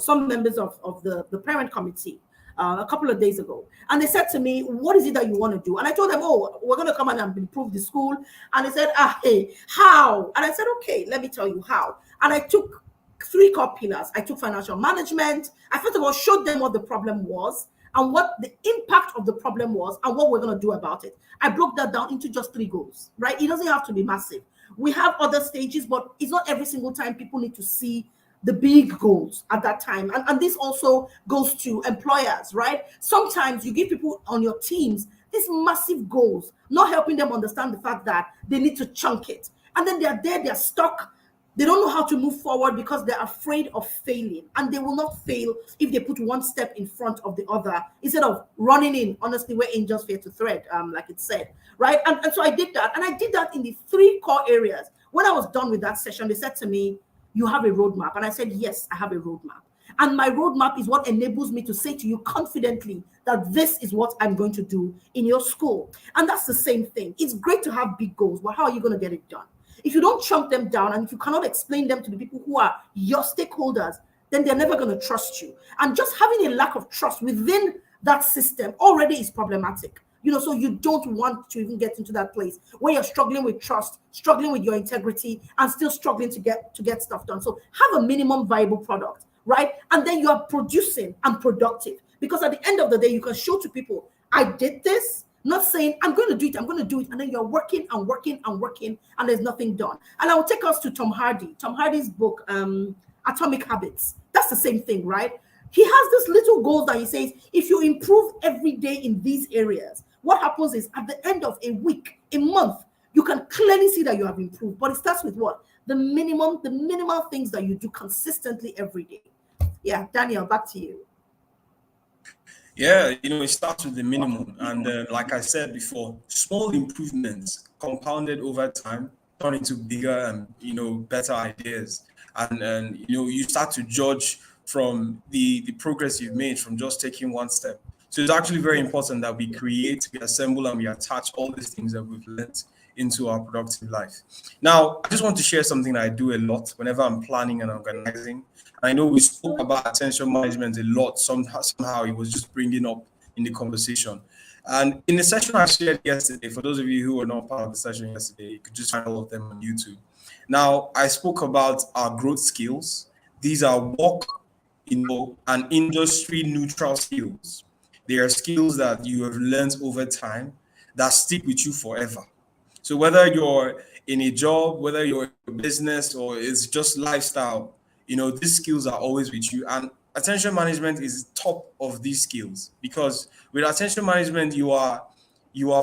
some members of the parent committee a couple of days ago. And they said to me, what is it that you want to do? And I told them, we're going to come and improve the school. And they said, hey, how? And I said, okay, let me tell you how. And I took 3 core pillars. I took financial management. I first of all showed them what the problem was and what the impact of the problem was and what we're going to do about it. I broke that down into just 3 goals, right? It doesn't have to be massive. We have other stages, but it's not every single time people need to see the big goals at that time. And this also goes to employers, right? Sometimes you give people on your teams these massive goals, not helping them understand the fact that they need to chunk it. And then they're stuck. They don't know how to move forward because they're afraid of failing. And they will not fail if they put one step in front of the other instead of running in, honestly, where angels fear to tread, like it said, right? And so I did that. And I did that in the 3 core areas. When I was done with that session, they said to me, you have a roadmap. And I said, yes, I have a roadmap. And my roadmap is what enables me to say to you confidently that this is what I'm going to do in your school. And that's the same thing. It's great to have big goals, but how are you going to get it done? If you don't chunk them down and if you cannot explain them to the people who are your stakeholders, then they're never going to trust you. And just having a lack of trust within that system already is problematic. So you don't want to even get into that place where you're struggling with trust, struggling with your integrity, and still struggling to get stuff done. So have a minimum viable product, right? And then you are producing and productive. Because at the end of the day, you can show to people, I did this, not saying, I'm going to do it. And then you're working and working and working, and there's nothing done. And I will take us to Tom Hardy's book, Atomic Habits. That's the same thing, right? He has this little goal that he says, if you improve every day in these areas, what happens is at the end of a week, a month, you can clearly see that you have improved. But it starts with what? The minimal things that you do consistently every day. Yeah, Daniel, back to you. Yeah, it starts with the minimum. And like I said before, small improvements compounded over time turn into bigger and, better ideas. And you start to judge from the progress you've made from just taking one step. So it's actually very important that we create, we assemble, and we attach all these things that we've learned into our productive life. Now, I just want to share something that I do a lot whenever I'm planning and organizing. I know we spoke about attention management a lot. Somehow it was just bringing up in the conversation. And in the session I shared yesterday, for those of you who were not part of the session yesterday, you could just find all of them on YouTube. Now, I spoke about our growth skills. These are work, and industry neutral skills. They are skills that you have learned over time that stick with you forever. So whether you're in a job, whether you're in a business, or it's just lifestyle, these skills are always with you. And attention management is top of these skills, because with attention management, you are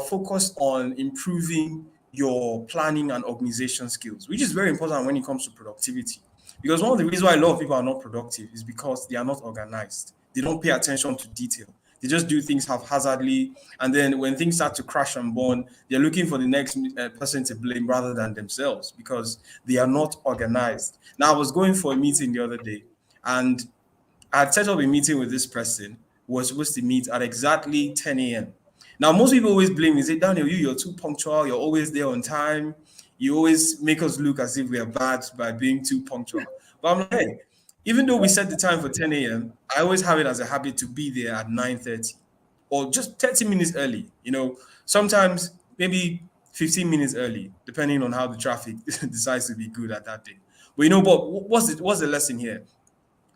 focused on improving your planning and organization skills, which is very important when it comes to productivity. Because one of the reasons why a lot of people are not productive is because they are not organized. They don't pay attention to detail. They just do things haphazardly. And then when things start to crash and burn, they're looking for the next person to blame rather than themselves, because they are not organized. Now, I was going for a meeting the other day, and I had set up a meeting with this person were supposed to meet at exactly 10 a.m. Now, most people always blame me, say, Daniel, you're too punctual. You're always there on time. You always make us look as if we are bad by being too punctual. But I'm like, hey, even though we set the time for 10 a.m., I always have it as a habit to be there at 9:30 or just 30 minutes early. Sometimes maybe 15 minutes early, depending on how the traffic decides to be good at that day. But what's the lesson here?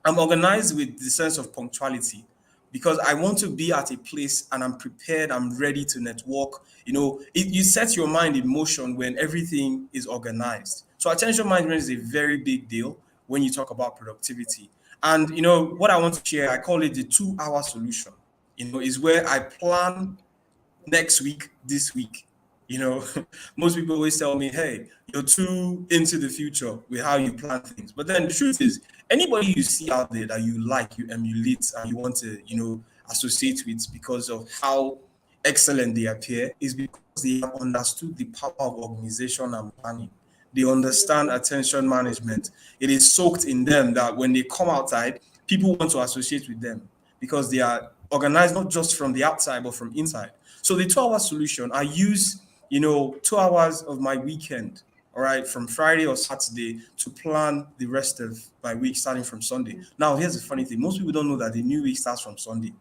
I'm organized with the sense of punctuality because I want to be at a place and I'm prepared, I'm ready to network. You set your mind in motion when everything is organized. So attention management is a very big deal when you talk about productivity. And what I want to share, I call it the 2-hour solution. Is where I plan next week, this week. Most people always tell me, hey, you're too into the future with how you plan things. But then the truth is, anybody you see out there that you like, you emulate, and you want to, associate with because of how excellent they appear, is because they have understood the power of organization and planning. They understand attention management. It is soaked in them that when they come outside, people want to associate with them because they are organized not just from the outside, but from inside. So the 2-hour solution, I use 2 hours of my weekend, all right, from Friday or Saturday to plan the rest of my week starting from Sunday. Now, here's the funny thing. Most people don't know that the new week starts from Sunday.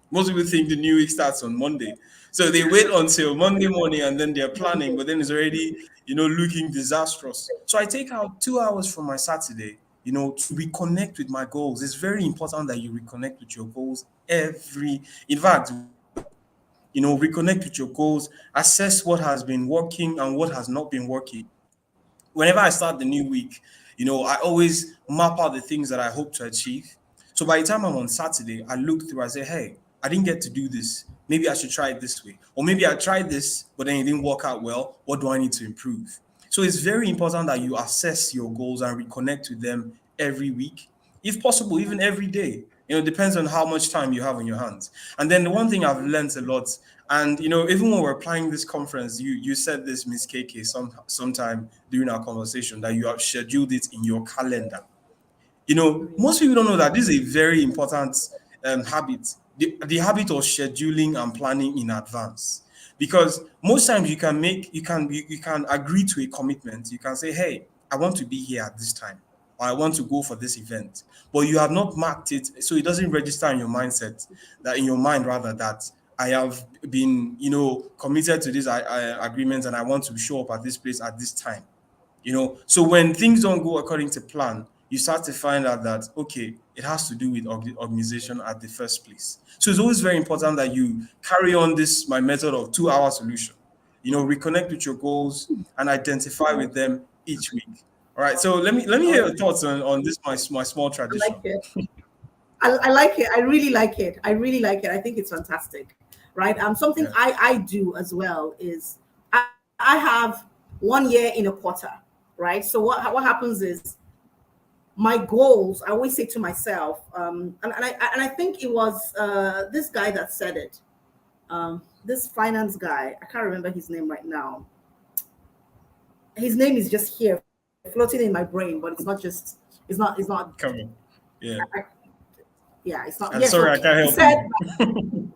Most people think the new week starts on Monday. So they wait until Monday morning and then they're planning, but then it's already, looking disastrous. So I take out 2 hours from my Saturday, to reconnect with my goals. It's very important that you reconnect with your goals reconnect with your goals, assess what has been working and what has not been working. Whenever I start the new week, I always map out the things that I hope to achieve. So by the time I'm on Saturday, I look through, I say, hey, I didn't get to do this. Maybe I should try it this way. Or maybe I tried this, but then it didn't work out well. What do I need to improve? So it's very important that you assess your goals and reconnect with them every week. If possible, even every day. It depends on how much time you have on your hands. And then the one thing I've learned a lot, and even when we're planning this conference, you said this, Miss KK, sometime during our conversation, that you have scheduled it in your calendar. Most people don't know that this is a very important habit, the habit of scheduling and planning in advance. Because most times you can agree to a commitment. You can say, hey, I want to be here at this time, or I want to go for this event, but you have not marked it, so it doesn't register in your mindset, that in your mind rather, that I have been, committed to this agreement and I want to show up at this place at this time. So when things don't go according to plan, you start to find out that, okay, it has to do with organization at the first place. So it's always very important that you carry on my method of 2-hour solution, reconnect with your goals and identify with them each week. All right. So let me hear your thoughts on this, my small tradition. I like it. I like it. I really like it. I think it's fantastic. Right. Something I do as well is I have 1 year in a quarter. Right. So what happens is my goals, I always say to myself, and I think it was this guy that said it, this finance guy, I can't remember his name right now. His name is just here, floating in my brain, but it's not coming. Yeah. It's not. I'm sorry, I can't help you.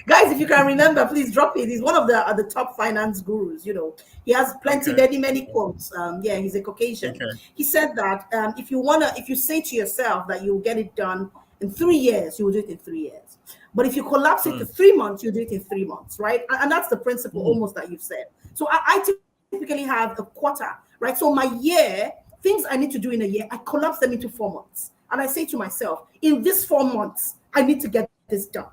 Guys, if you can remember, please drop it. He's one of the top finance gurus. He has plenty, many quotes. He's a Caucasian. Okay. He said that if you say to yourself that you'll get it done in 3 years, you will do it in 3 years. But if you collapse it to 3 months, you do it in 3 months, right? And that's the principle almost that you've said. So I typically have a quarter, right? So my year, things I need to do in a year, I collapse them into 4 months. And I say to myself, in this 4 months, I need to get this done.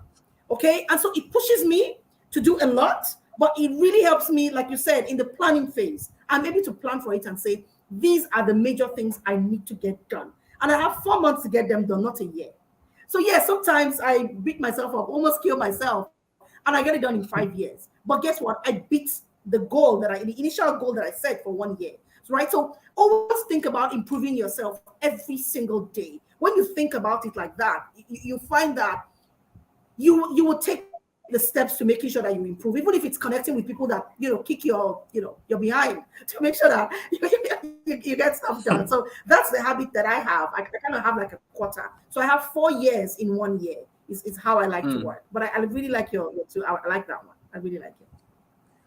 Okay. And so it pushes me to do a lot, but it really helps me, like you said, in the planning phase. I'm able to plan for it and say, these are the major things I need to get done. And I have 4 months to get them done, not a year. So sometimes I beat myself up, almost kill myself, and I get it done in 5 years. But guess what? I beat the initial goal that I set for 1 year. Right. So always think about improving yourself every single day. When you think about it like that, you find that you will take the steps to making sure that you improve, even if it's connecting with people that kick your behind, to make sure that you get stuff done. So that's the habit that I have. I kind of have like a quarter. So I have 4 years in 1 year. is how I like to work. But I really like your two. I like that one. I really like it.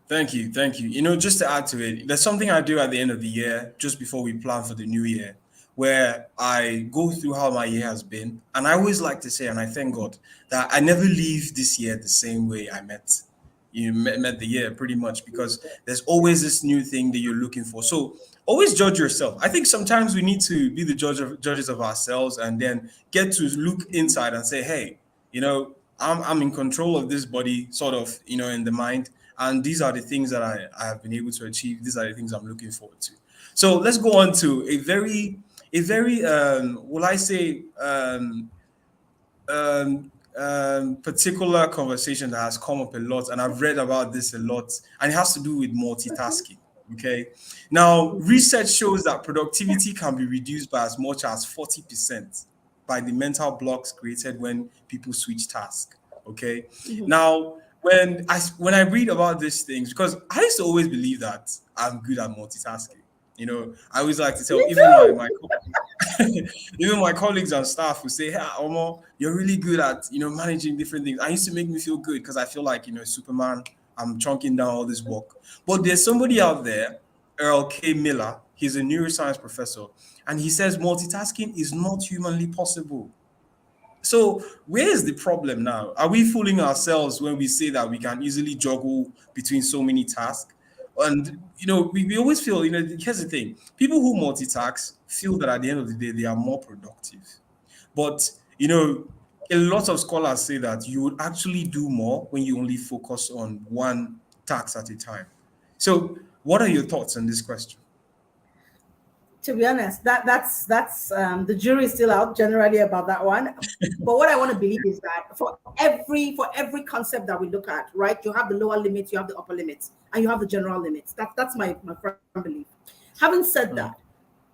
Thank you. Thank you. Just to add to it, there's something I do at the end of the year, just before we plan for the new year, where I go through how my year has been. And I always like to say, and I thank God, that I never leave this year the same way I met the year, pretty much, because there's always this new thing that you're looking for. So always judge yourself. I think sometimes we need to be the judges of ourselves, and then get to look inside and say, hey, I'm in control of this body, sort of, in the mind. And these are the things that I have been able to achieve. These are the things I'm looking forward to. So let's go on to a very, will I say, particular conversation that has come up a lot, and I've read about this a lot, and it has to do with multitasking. Okay. Now, research shows that productivity can be reduced by as much as 40% by the mental blocks created when people switch tasks. Okay. Now, when I read about these things, because I used to always believe that I'm good at multitasking. I always like to tell even my colleagues and staff who say, "Hey, Omo, you're really good at managing different things." I used to make me feel good because I feel like Superman. I'm chunking down all this work. But there's somebody out there, Earl K. Miller. He's a neuroscience professor, and he says multitasking is not humanly possible. So where is the problem now? Are we fooling ourselves when we say that we can easily juggle between so many tasks? And we always feel, here's the thing: people who multitask feel that at the end of the day they are more productive. But a lot of scholars say that you would actually do more when you only focus on one task at a time. So what are your thoughts on this question? To be honest, that's the jury is still out generally about that one. But what I want to believe is that for every concept that we look at, right, you have the lower limits, you have the upper limits, and you have the general limits. That's my firm belief. Having said that,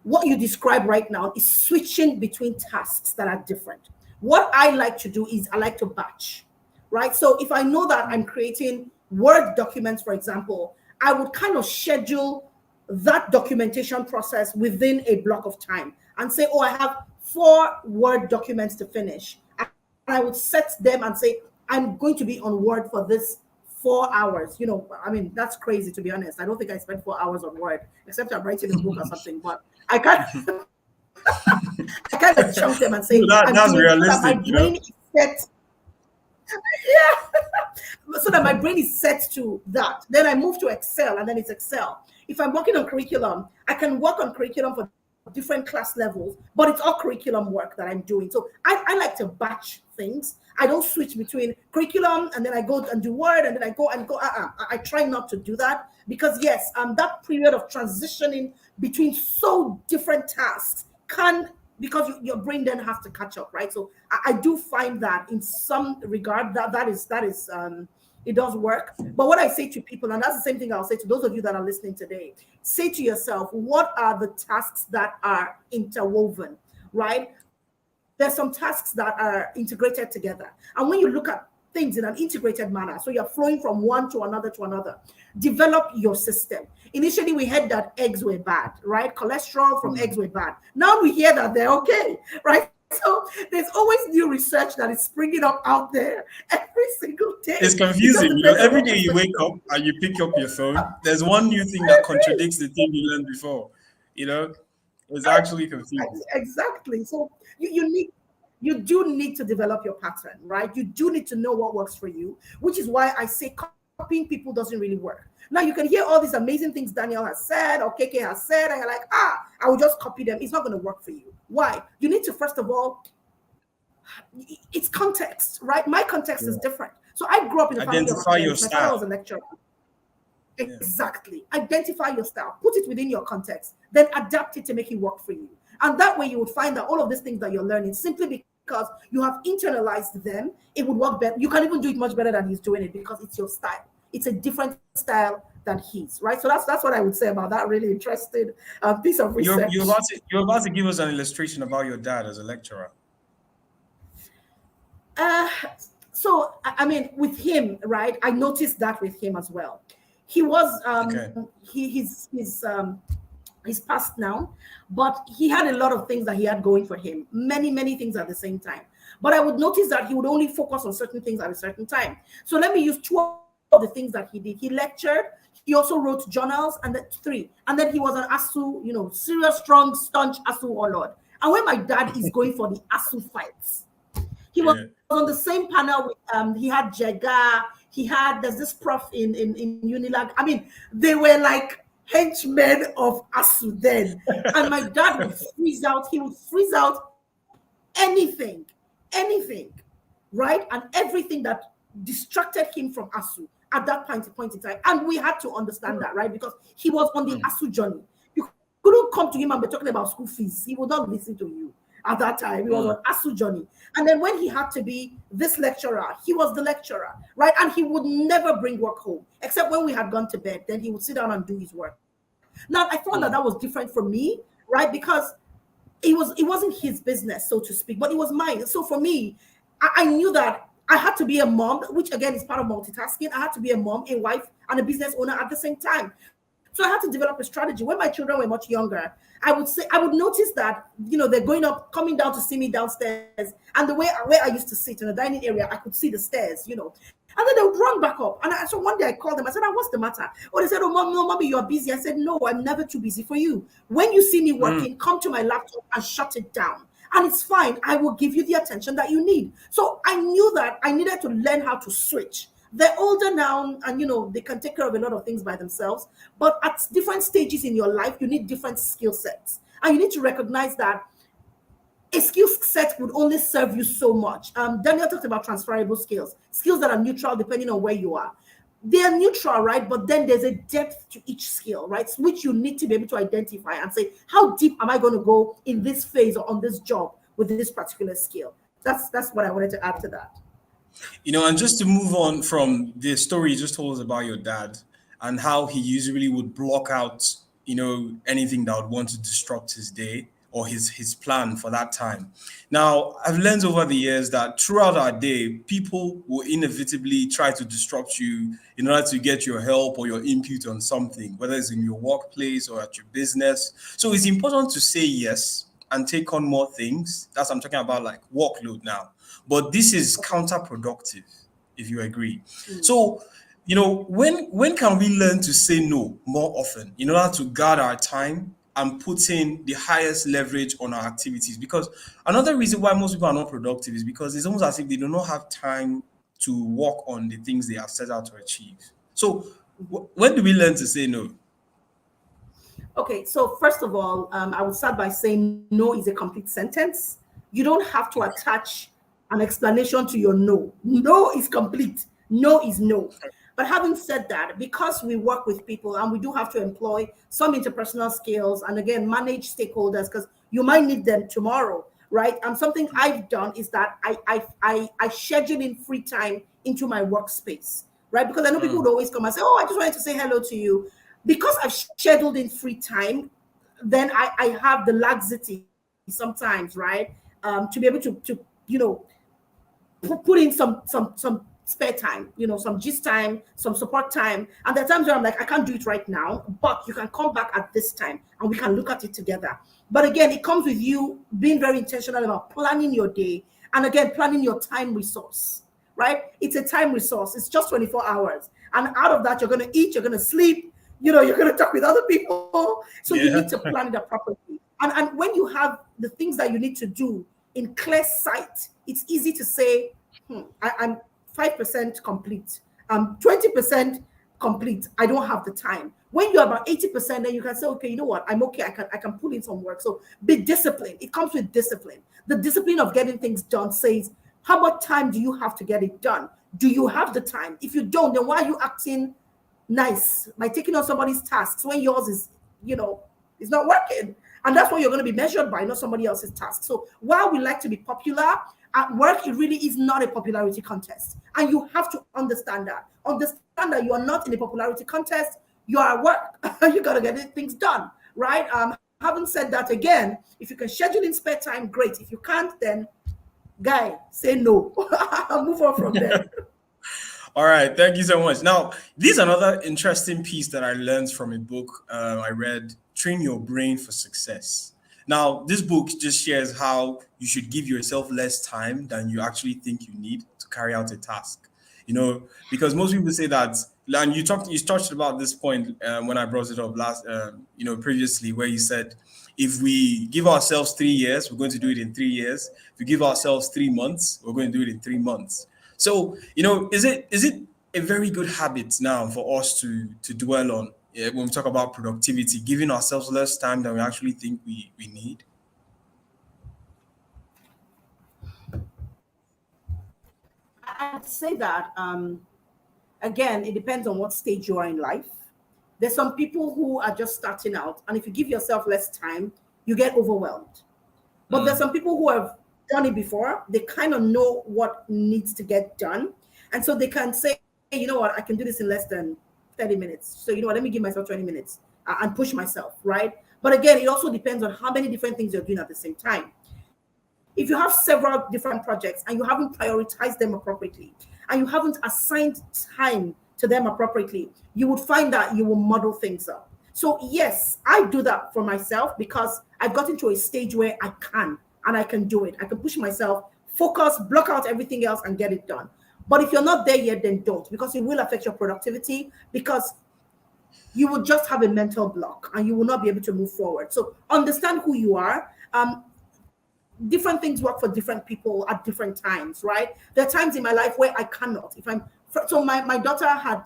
what you describe right now is switching between tasks that are different. What I like to do is I like to batch, right? So if I know that I'm creating Word documents, for example, I would kind of schedule that documentation process within a block of time and say, oh, I have 4 Word documents to finish. And I would set them and say, I'm going to be on Word for this 4 hours. That's crazy, to be honest. I don't think I spent 4 hours on Word, except I'm writing a book or something, but I can't. I kind of chunk them and say, that's realistic. My brain is set. Yeah. So that my brain is set to that. Then I move to Excel, and then it's Excel. If I'm working on curriculum, I can work on curriculum for different class levels, but it's all curriculum work that I'm doing. So I like to batch things. I don't switch between curriculum and then I go and do Word and then I go. I try not to do that because yes, that period of transitioning between so different tasks because your brain then has to catch up, right? So I do find that in some regard that is it does work. But what I say to people, and that's the same thing I'll say to those of you that are listening today, say to yourself, what are the tasks that are interwoven, right? There's some tasks that are integrated together. And when you look at things in an integrated manner, so you're flowing from one to another, develop your system. Initially, we heard that eggs were bad, right? Cholesterol from eggs were bad. Now we hear that they're okay, right? So there's always new research that is springing up out there every single day. It's confusing. Every day you wake up and you pick up your phone, there's one new thing that contradicts the thing you learned before. It's actually confusing. Exactly. So you do need to develop your pattern, right? You do need to know what works for you, which is why I say copying people doesn't really work. Now you can hear all these amazing things Daniel has said or KK has said, and you're like, I will just copy them. It's not going to work for you. Why? You need to, first of all, it's context, right? My context is different. So I grew up in a family of academics. My father was a lecturer. Yeah. Exactly. Identify your style. Put it within your context. Then adapt it to make it work for you. And that way you would find that all of these things that you're learning, simply because you have internalized them, it would work better. You can even do it much better than he's doing it because it's your style. It's a different style than his, right? So that's what I would say about that really interesting piece of research. You're about to give us an illustration about your dad as a lecturer. So I mean, with him, right? I noticed that with him as well. He was he's passed now, but he had a lot of things that he had going for him. Many things at the same time. But I would notice that he would only focus on certain things at a certain time. So let me use two of the things that he did. He lectured, he also wrote journals, and then three. And then he was an ASU, serious, strong, staunch ASU warlord. And when my dad is going for the ASU fights, he was on the same panel with, he had Jega, there's this prof in Unilag. I mean, they were like henchmen of ASU then. And my dad would freeze out. He would freeze out anything, right? And everything that distracted him from ASU at that point in time. And we had to understand that, right? Because he was on the ASU journey. You couldn't come to him and be talking about school fees. He would not listen to you at that time. He was on ASU journey. And then when he had to be this lecturer, he was the lecturer, right? And he would never bring work home, except when we had gone to bed. Then he would sit down and do his work. Now, I thought that was different for me, right? Because it wasn't his business, so to speak, but it was mine. So for me, I knew that I had to be a mom, which again is part of multitasking. I had to be a mom, a wife, and a business owner at the same time. So I had to develop a strategy. When my children were much younger, I would notice that, they're coming down to see me downstairs. And the way where I used to sit in the dining area, I could see the stairs, And then they would run back up. And so one day I called them. I said, what's the matter? Oh, they said, oh, mom, no, mommy, you're busy. I said, no, I'm never too busy for you. When you see me working, come to my laptop and shut it down. And it's fine. I will give you the attention that you need. So I knew that I needed to learn how to switch. They're older now and, they can take care of a lot of things by themselves. But at different stages in your life, you need different skill sets. And you need to recognize that a skill set would only serve you so much. Daniel talked about transferable skills that are neutral depending on where you are. They are neutral, right? But then there's a depth to each skill, right? Which you need to be able to identify and say, how deep am I going to go in this phase or on this job with this particular skill? That's what I wanted to add to that. And just to move on from the story you just told us about your dad and how he usually would block out, anything that would want to disrupt his day or his plan for that time. Now, I've learned over the years that throughout our day, people will inevitably try to disrupt you in order to get your help or your input on something, whether it's in your workplace or at your business. So it's important to say yes and take on more things. I'm talking about like workload now. But this is counterproductive, if you agree. So, when can we learn to say no more often in order to guard our time and put in the highest leverage on our activities? Because another reason why most people are not productive is because it's almost as if they do not have time to work on the things they have set out to achieve. So when do we learn to say no? Okay, so first of all, I would start by saying no is a complete sentence. You don't have to attach an explanation to your no. No is complete. No is no. But having said that, because we work with people and we do have to employ some interpersonal skills and again, manage stakeholders because you might need them tomorrow, right? Something I've done is that I schedule in free time into my workspace, right? Because I know people would always come and say, oh, I just wanted to say hello to you. Because I've scheduled in free time, then I have the laxity sometimes, right? To be able to put in some spare time, some gist time, some support time. And there are times where I'm like, I can't do it right now, but you can come back at this time and we can look at it together. But again, it comes with you being very intentional about planning your day and again, planning your time resource, right? It's a time resource. It's just 24 hours. And out of that, you're going to eat, you're going to sleep, you're going to talk with other people. So you need to plan it appropriately. And when you have the things that you need to do in clear sight, it's easy to say, I'm 5% complete. 20% complete. I don't have the time. When you're about 80%, then you can say, okay, you know what? I'm okay. I can pull in some work. So be disciplined. It comes with discipline. The discipline of getting things done says, how much time do you have to get it done? Do you have the time? If you don't, then why are you acting nice by taking on somebody's tasks when yours is, is not working? And that's what you're going to be measured by, not somebody else's task. So while we like to be popular, at work, it really is not a popularity contest. And you have to understand that. Understand that you are not in a popularity contest. You are at work. You got to get things done, right? Having said that, again, if you can schedule in spare time, great. If you can't, then, guy, say no. Move on from there. All right. Thank you so much. Now, this is another interesting piece that I learned from a book I read, Train Your Brain for Success. Now, this book just shares how you should give yourself less time than you actually think you need to carry out a task. Because most people say that, and you touched about this point when I brought it up previously, where you said if we give ourselves 3 years, we're going to do it in 3 years. If we give ourselves 3 months, we're going to do it in 3 months. So, is it a very good habit now for us to dwell on when we talk about productivity, giving ourselves less time than we actually think we need? I'd say that again, it depends on what stage you are in life. There's some people who are just starting out, and if you give yourself less time, you get overwhelmed. But there's some people who have done it before. They kind of know what needs to get done. And so they can say, hey, you know what, I can do this in less than 30 minutes. So, you know what, let me give myself 20 minutes and push myself, right? But again, it also depends on how many different things you're doing at the same time. If you have several different projects and you haven't prioritized them appropriately and you haven't assigned time to them appropriately, you would find that you will muddle things up. So yes, I do that for myself because I've gotten to a stage where I can do it. I can push myself, focus, block out everything else and get it done. But if you're not there yet, then don't, because it will affect your productivity, because you will just have a mental block and you will not be able to move forward. So understand who you are. Different things work for different people at different times, right? There are times in my life where I cannot. My daughter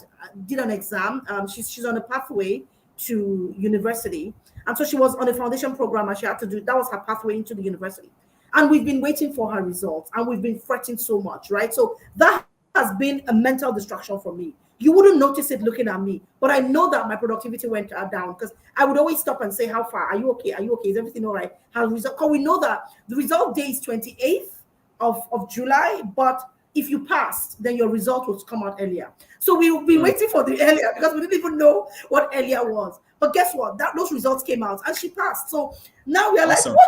did an exam. She's on a pathway to university, and so she was on a foundation program, and she had to do that was her pathway into the university. And we've been waiting for her results, and we've been fretting so much, right? So that has been a mental distraction for me. You wouldn't notice it looking at me, but I know that my productivity went down because I would always stop and say, how far? Are you okay? Are you okay? Is everything all right? Because we know that the result day is 28th of July, but if you passed, then your result will come out earlier. So we will be waiting for the earlier because we didn't even know what earlier was. But guess what? Those results came out and she passed. So now we are Awesome. like,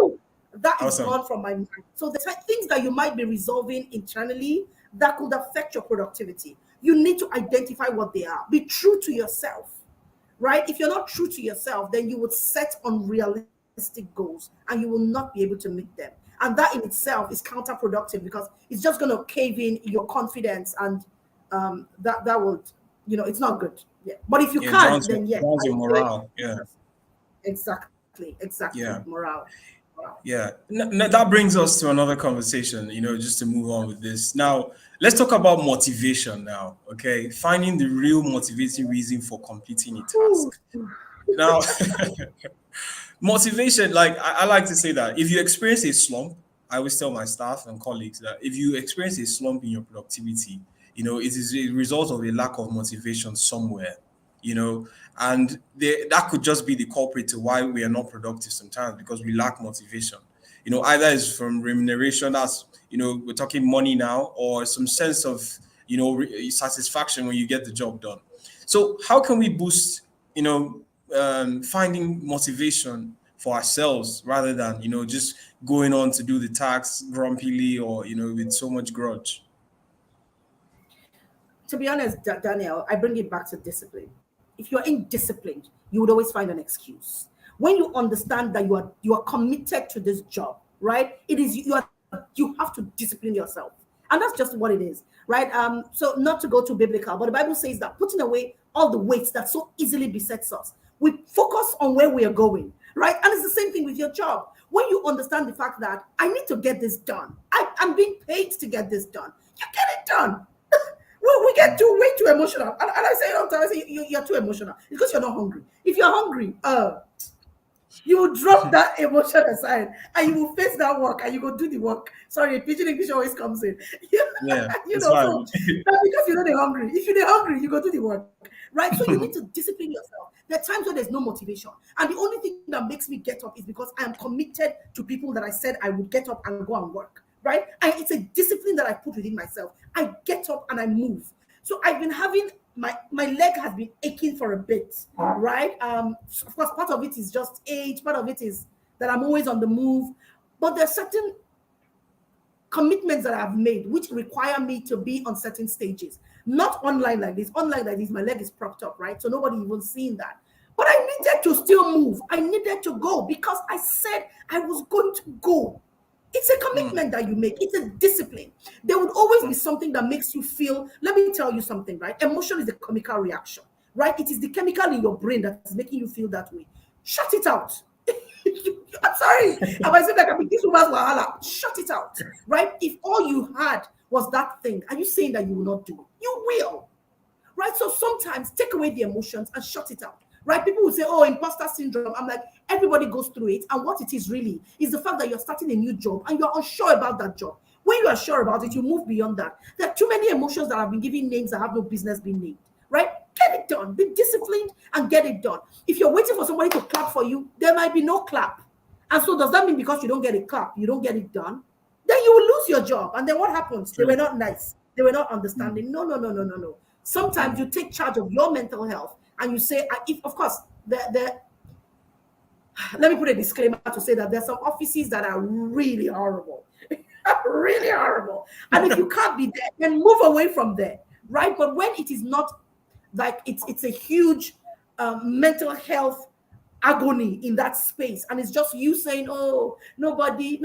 woohoo! That is Awesome. gone from my mind. So the things that you might be resolving internally that could affect your productivity, you need to identify what they are. Be true to yourself, right? If you're not true to yourself, then you would set unrealistic goals and you will not be able to meet them. And that in itself is counterproductive because it's just going to cave in your confidence, and that would, it's not good. Yeah. But if you can't, then yes. Your morale. Yeah. Exactly. Yeah. Morale. Yeah. That brings us to another conversation, just to move on with this. Now, let's talk about motivation now, okay? Finding the real motivating reason for completing a task. Now, motivation, like I like to say that if you experience a slump, I always tell my staff and colleagues that if you experience a slump in your productivity, it is a result of a lack of motivation somewhere, and that could just be the culprit to why we are not productive sometimes, because we lack motivation. Either is from remuneration, that's, we're talking money now, or some sense of, satisfaction when you get the job done. So how can we boost, finding motivation for ourselves rather than, just going on to do the tasks grumpily or, with so much grudge? To be honest, Daniel, I bring it back to discipline. If you're indisciplined, you would always find an excuse. When you understand that you are committed to this job, right? It is you have to discipline yourself. And that's just what it is, right? So not to go too biblical, but the Bible says that putting away all the weights that so easily besets us, we focus on where we are going, right? And it's the same thing with your job. When you understand the fact that I need to get this done, I'm being paid to get this done, you get it done. We get way too emotional. And I say it all the time, I say, you're too emotional because you're not hungry. If you're hungry, you will drop that emotion aside and you will face that work and you go do the work. Sorry, pigeon English always comes in. Yeah, so that's because you're not hungry. If you're hungry, you go do the work, right? So you need to discipline yourself. There are times when there's no motivation. And the only thing that makes me get up is because I am committed to people that I said I would get up and go and work, right? And it's a discipline that I put within myself. I get up and I move. So I've been having my leg has been aching for a bit, right? Of course, part of it is just age. Part of it is that I'm always on the move. But there are certain commitments that I've made which require me to be on certain stages. Not online like this. Online like this, my leg is propped up, right? So nobody even seeing that. But I needed to still move. I needed to go because I said I was going to go. It's a commitment that you make. It's a discipline. There would always be something that makes you feel. Let me tell you something, right? Emotion is a chemical reaction, right? It is the chemical in your brain that is making you feel that way. Shut it out. I'm sorry. I might say like I'm this woman's wahala. Shut it out, right? If all you had was that thing, are you saying that you will not do it? You will, right? So sometimes take away the emotions and shut it out, right? People will say, oh, imposter syndrome. I'm like, everybody goes through it. And what it is really is the fact that you're starting a new job and you're unsure about that job. When you are sure about it, you move beyond that. There are too many emotions that have been given names that have no business being named, right? Get it done. Be disciplined and get it done. If you're waiting for somebody to clap for you, there might be no clap. And so does that mean because you don't get a clap, you don't get it done? Then you will lose your job. And then what happens? They were not nice. They were not understanding. No. Sometimes you take charge of your mental health and you say, if of course, let me put a disclaimer to say that there's some offices that are really horrible. Really horrible. And if you can't be there, then move away from there, right? But when it is not like it's a huge mental health agony in that space, and it's just you saying, oh, nobody,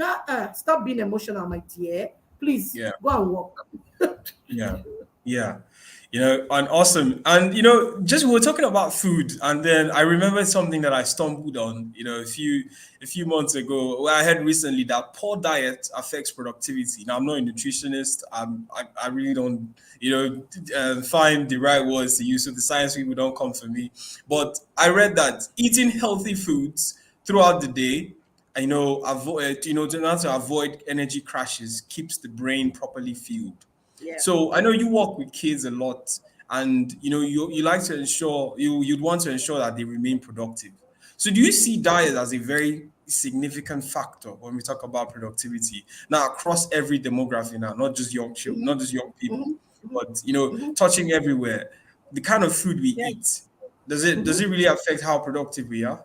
stop being emotional, my dear. Please go and walk. Yeah. And awesome. And, just we were talking about food. And then I remember something that I stumbled on, a few months ago, where I heard recently that poor diet affects productivity. Now, I'm not a nutritionist. I really don't, find the right words to use. So the science people don't come for me. But I read that eating healthy foods throughout the day, avoid, not to avoid energy crashes, keeps the brain properly fueled. Yeah. So I know you work with kids a lot, and you like to ensure you'd want to ensure that they remain productive. So do you see diet as a very significant factor when we talk about productivity now across every demography now, not just young children, not just young people, but touching everywhere? The kind of food we eat, does it really affect how productive we are?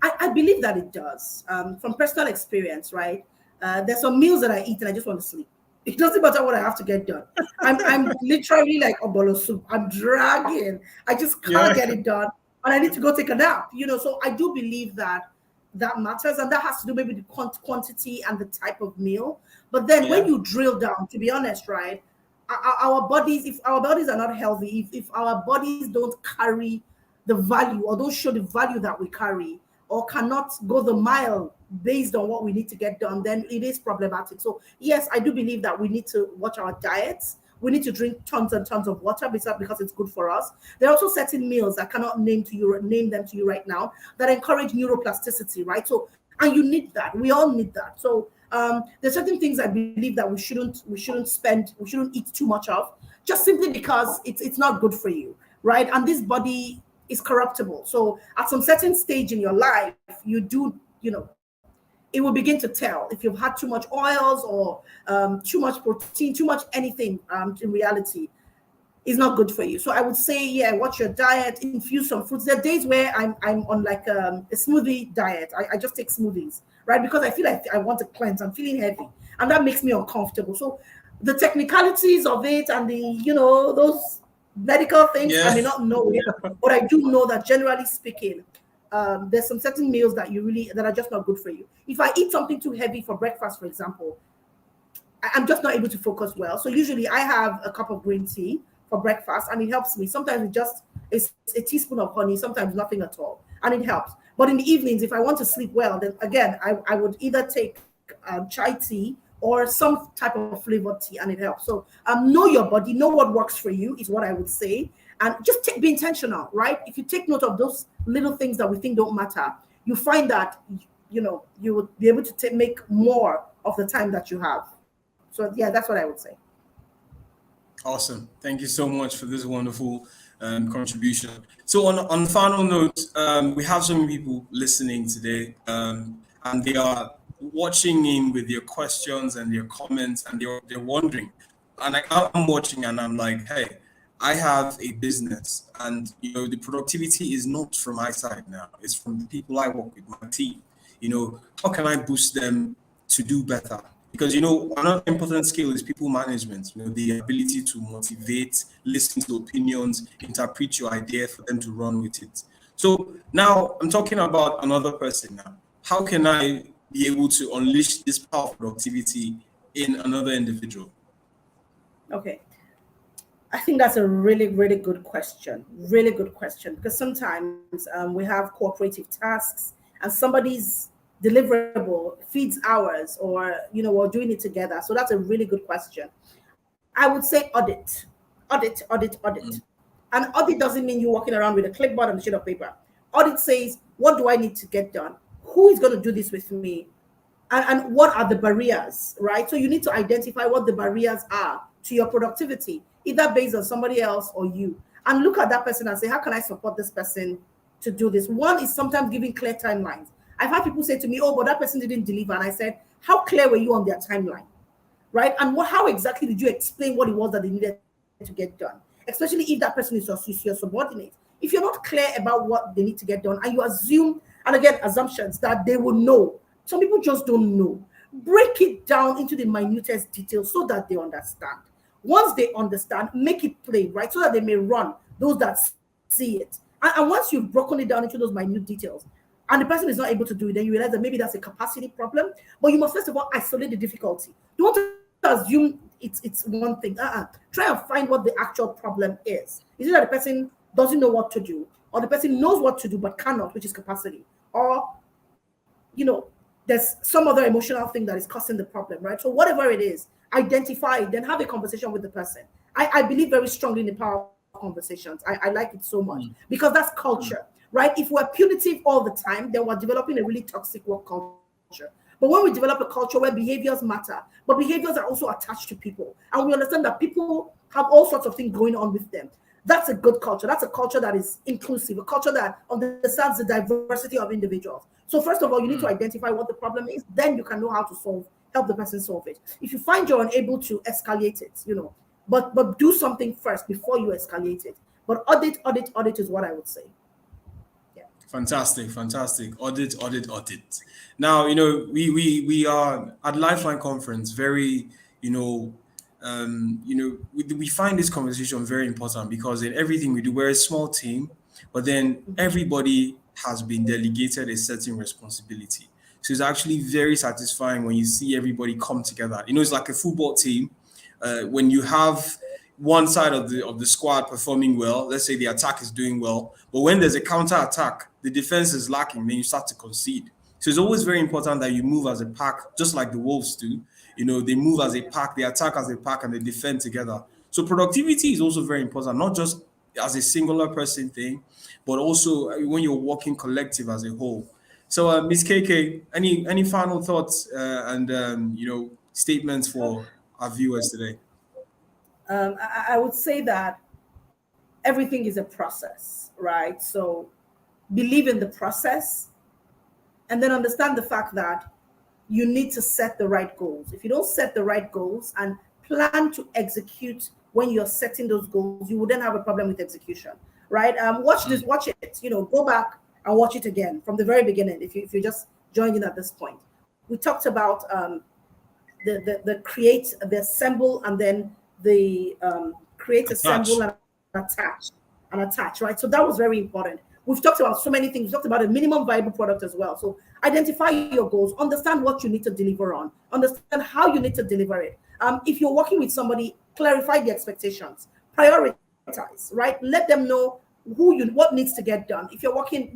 I believe that it does. From personal experience, right? There's some meals that I eat and I just want to sleep. It doesn't matter what I have to get done. I'm literally like a bowl of soup. I'm dragging. I just can't get it done. And I need to go take a nap, So I do believe that matters. And that has to do maybe the quantity and the type of meal. But then when you drill down, to be honest, right, our bodies, if our bodies are not healthy, if our bodies don't carry the value or don't show the value that we carry or cannot go the mile based on what we need to get done, then it is problematic. So yes, I do believe that we need to watch our diets. We need to drink tons and tons of water because it's good for us. There are also certain meals I cannot name them to you right now that encourage neuroplasticity, right? So, and you need that. We all need that. So there's certain things I believe that we shouldn't eat too much of, just simply because it's not good for you, right? And this body is corruptible. So at some certain stage in your life, you do, it will begin to tell if you've had too much oils or too much protein, too much anything. In reality, is not good for you. So I would say, watch your diet, infuse some fruits. There are days where I'm on like a smoothie diet. I just take smoothies, right? Because I feel like I want to cleanse. I'm feeling heavy, and that makes me uncomfortable. So the technicalities of it and the those medical things, I may not know it, but I do know that generally speaking, there's some certain meals that are just not good for you. If I eat something too heavy for breakfast, for example, I'm just not able to focus well. So usually I have a cup of green tea for breakfast, and it helps me. Sometimes it just is a teaspoon of honey, sometimes nothing at all, and it helps. But in the evenings, if I want to sleep well, then again, I would either take chai tea or some type of flavored tea, and it helps. So know your body, know what works for you is what I would say. And just be intentional, right? If you take note of those little things that we think don't matter, you find that, you would be able to make more of the time that you have. So yeah, that's what I would say. Awesome. Thank you so much for this wonderful contribution. So on final note, we have so many people listening today, and they are watching in with their questions and their comments, and they're wondering. And I'm watching and I'm like, hey, I have a business, and the productivity is not from my side now. It's from the people I work with, my team. How can I boost them to do better? Because another important skill is people management. The ability to motivate, listen to opinions, interpret your idea for them to run with it. So now I'm talking about another person now. How can I be able to unleash this power of productivity in another individual? Okay. I think that's a really, really good question. Really good question. Because sometimes we have cooperative tasks and somebody's deliverable feeds ours, or, we're doing it together. So that's a really good question. I would say audit, audit, audit, audit. And audit doesn't mean you walking around with a clipboard and a sheet of paper. Audit says, what do I need to get done? Who is going to do this with me? And what are the barriers, right? So you need to identify what the barriers are to your productivity, either based on somebody else or you. And look at that person and say, how can I support this person to do this? One is sometimes giving clear timelines. I've had people say to me, oh, but that person didn't deliver. And I said, how clear were you on their timeline? Right? And how exactly did you explain what it was that they needed to get done? Especially if that person is your subordinate. If you're not clear about what they need to get done and you assume, and again, assumptions that they will know, some people just don't know. Break it down into the minutest details so that they understand. Once they understand, make it plain, right? So that they may run those that see it. And once you've broken it down into those minute details, and the person is not able to do it, then you realize that maybe that's a capacity problem. But you must first of all isolate the difficulty. You want to assume it's one thing. Try and find what the actual problem is. Is it that the person doesn't know what to do, or the person knows what to do but cannot, which is capacity, or there's some other emotional thing that is causing the problem, right? So whatever it is, identify it, then have a conversation with the person. I believe very strongly in the power of conversations. I like it so much because that's culture, right? If we're punitive all the time, then we're developing a really toxic work culture. But when we develop a culture where behaviors matter, but behaviors are also attached to people, and we understand that people have all sorts of things going on with them, that's a good culture. That's a culture that is inclusive, a culture that understands the diversity of individuals. So first of all, you need to identify what the problem is. Then you can know how to help the person solve it. If you find you're unable to escalate it, but do something first before you escalate it. But audit is what I would say. Yeah. Fantastic. Audit. Now, we are at Lifeline Conference very, we find this conversation very important because in everything we do, we're a small team, but then everybody has been delegated a certain responsibility. So it's actually very satisfying when you see everybody come together. It's like a football team. When you have one side of the squad performing well, let's say the attack is doing well, but when there's a counter attack, the defense is lacking, then you start to concede. So it's always very important that you move as a pack, just like the Wolves do. They move as a pack, they attack as a pack, and they defend together. So productivity is also very important, not just as a singular person thing, but also when you're working collective as a whole. So, Ms. KK, any final thoughts and statements for our viewers today? I would say that everything is a process, right? So believe in the process and then understand the fact that you need to set the right goals. If you don't set the right goals and plan to execute when you're setting those goals, you wouldn't have a problem with execution, right? Watch it, go back and watch it again from the very beginning. If you're just joining at this point, we talked about the create, the assemble, and then the create, assemble, and attach, right? So that was very important. We've talked about so many things. We've talked about a minimum viable product as well. So identify your goals, understand what you need to deliver on, understand how you need to deliver it. If you're working with somebody, clarify the expectations, prioritize, right? Let them know what needs to get done. If you're working,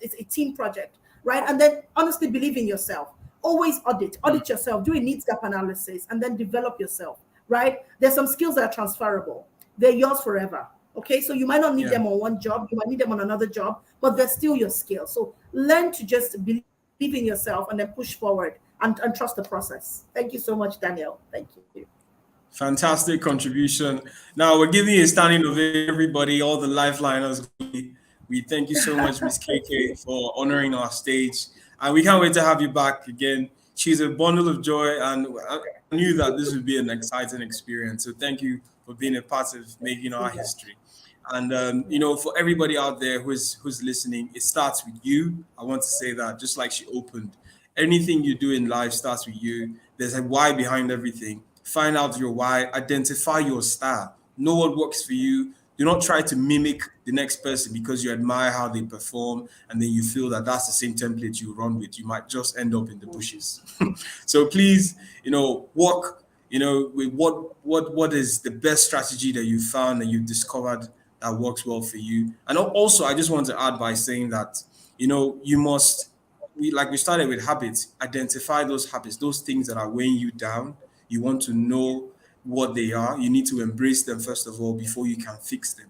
it's a team project, right? And then honestly believe in yourself. Always audit yourself, do a needs gap analysis, and then develop yourself, right? There's some skills that are transferable. They're yours forever. Okay, so you might not need them on one job, you might need them on another job, but they're still your skills. So learn to just believe in yourself and then push forward and trust the process. Thank you so much, Daniel. Thank you. Fantastic contribution. Now we're giving you a standing ovation, everybody, all the lifeliners. We thank you so much, Ms. KK, for honoring our stage. And we can't wait to have you back again. She's a bundle of joy, and I knew that this would be an exciting experience. So thank you for being a part of making our history. And for everybody out there who's listening, it starts with you. I want to say that, just like she opened, anything you do in life starts with you. There's a why behind everything. Find out your why, identify your style, know what works for you, Do not try to mimic the next person because you admire how they perform and then you feel that that's the same template you run with. You might just end up in the bushes. So please, work, with what is the best strategy that you found and you've discovered that works well for you. And also, I just want to add by saying that, you must, like we started with habits, identify those habits, those things that are weighing you down. You want to know what they are. You need to embrace them first of all before you can fix them.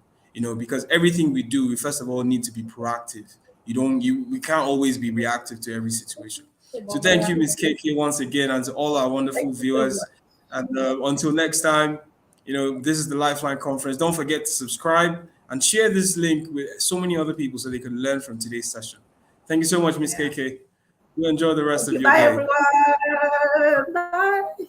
Because everything we do, we first of all need to be proactive. We can't always be reactive to every situation. So thank you, Ms. KK, once again, and to all our wonderful viewers. And until next time, this is the Lifeline Conference. Don't forget to subscribe and share this link with so many other people so they can learn from today's session. Thank you so much, Ms. KK. You enjoy the rest of your Bye, day. everyone. Bye.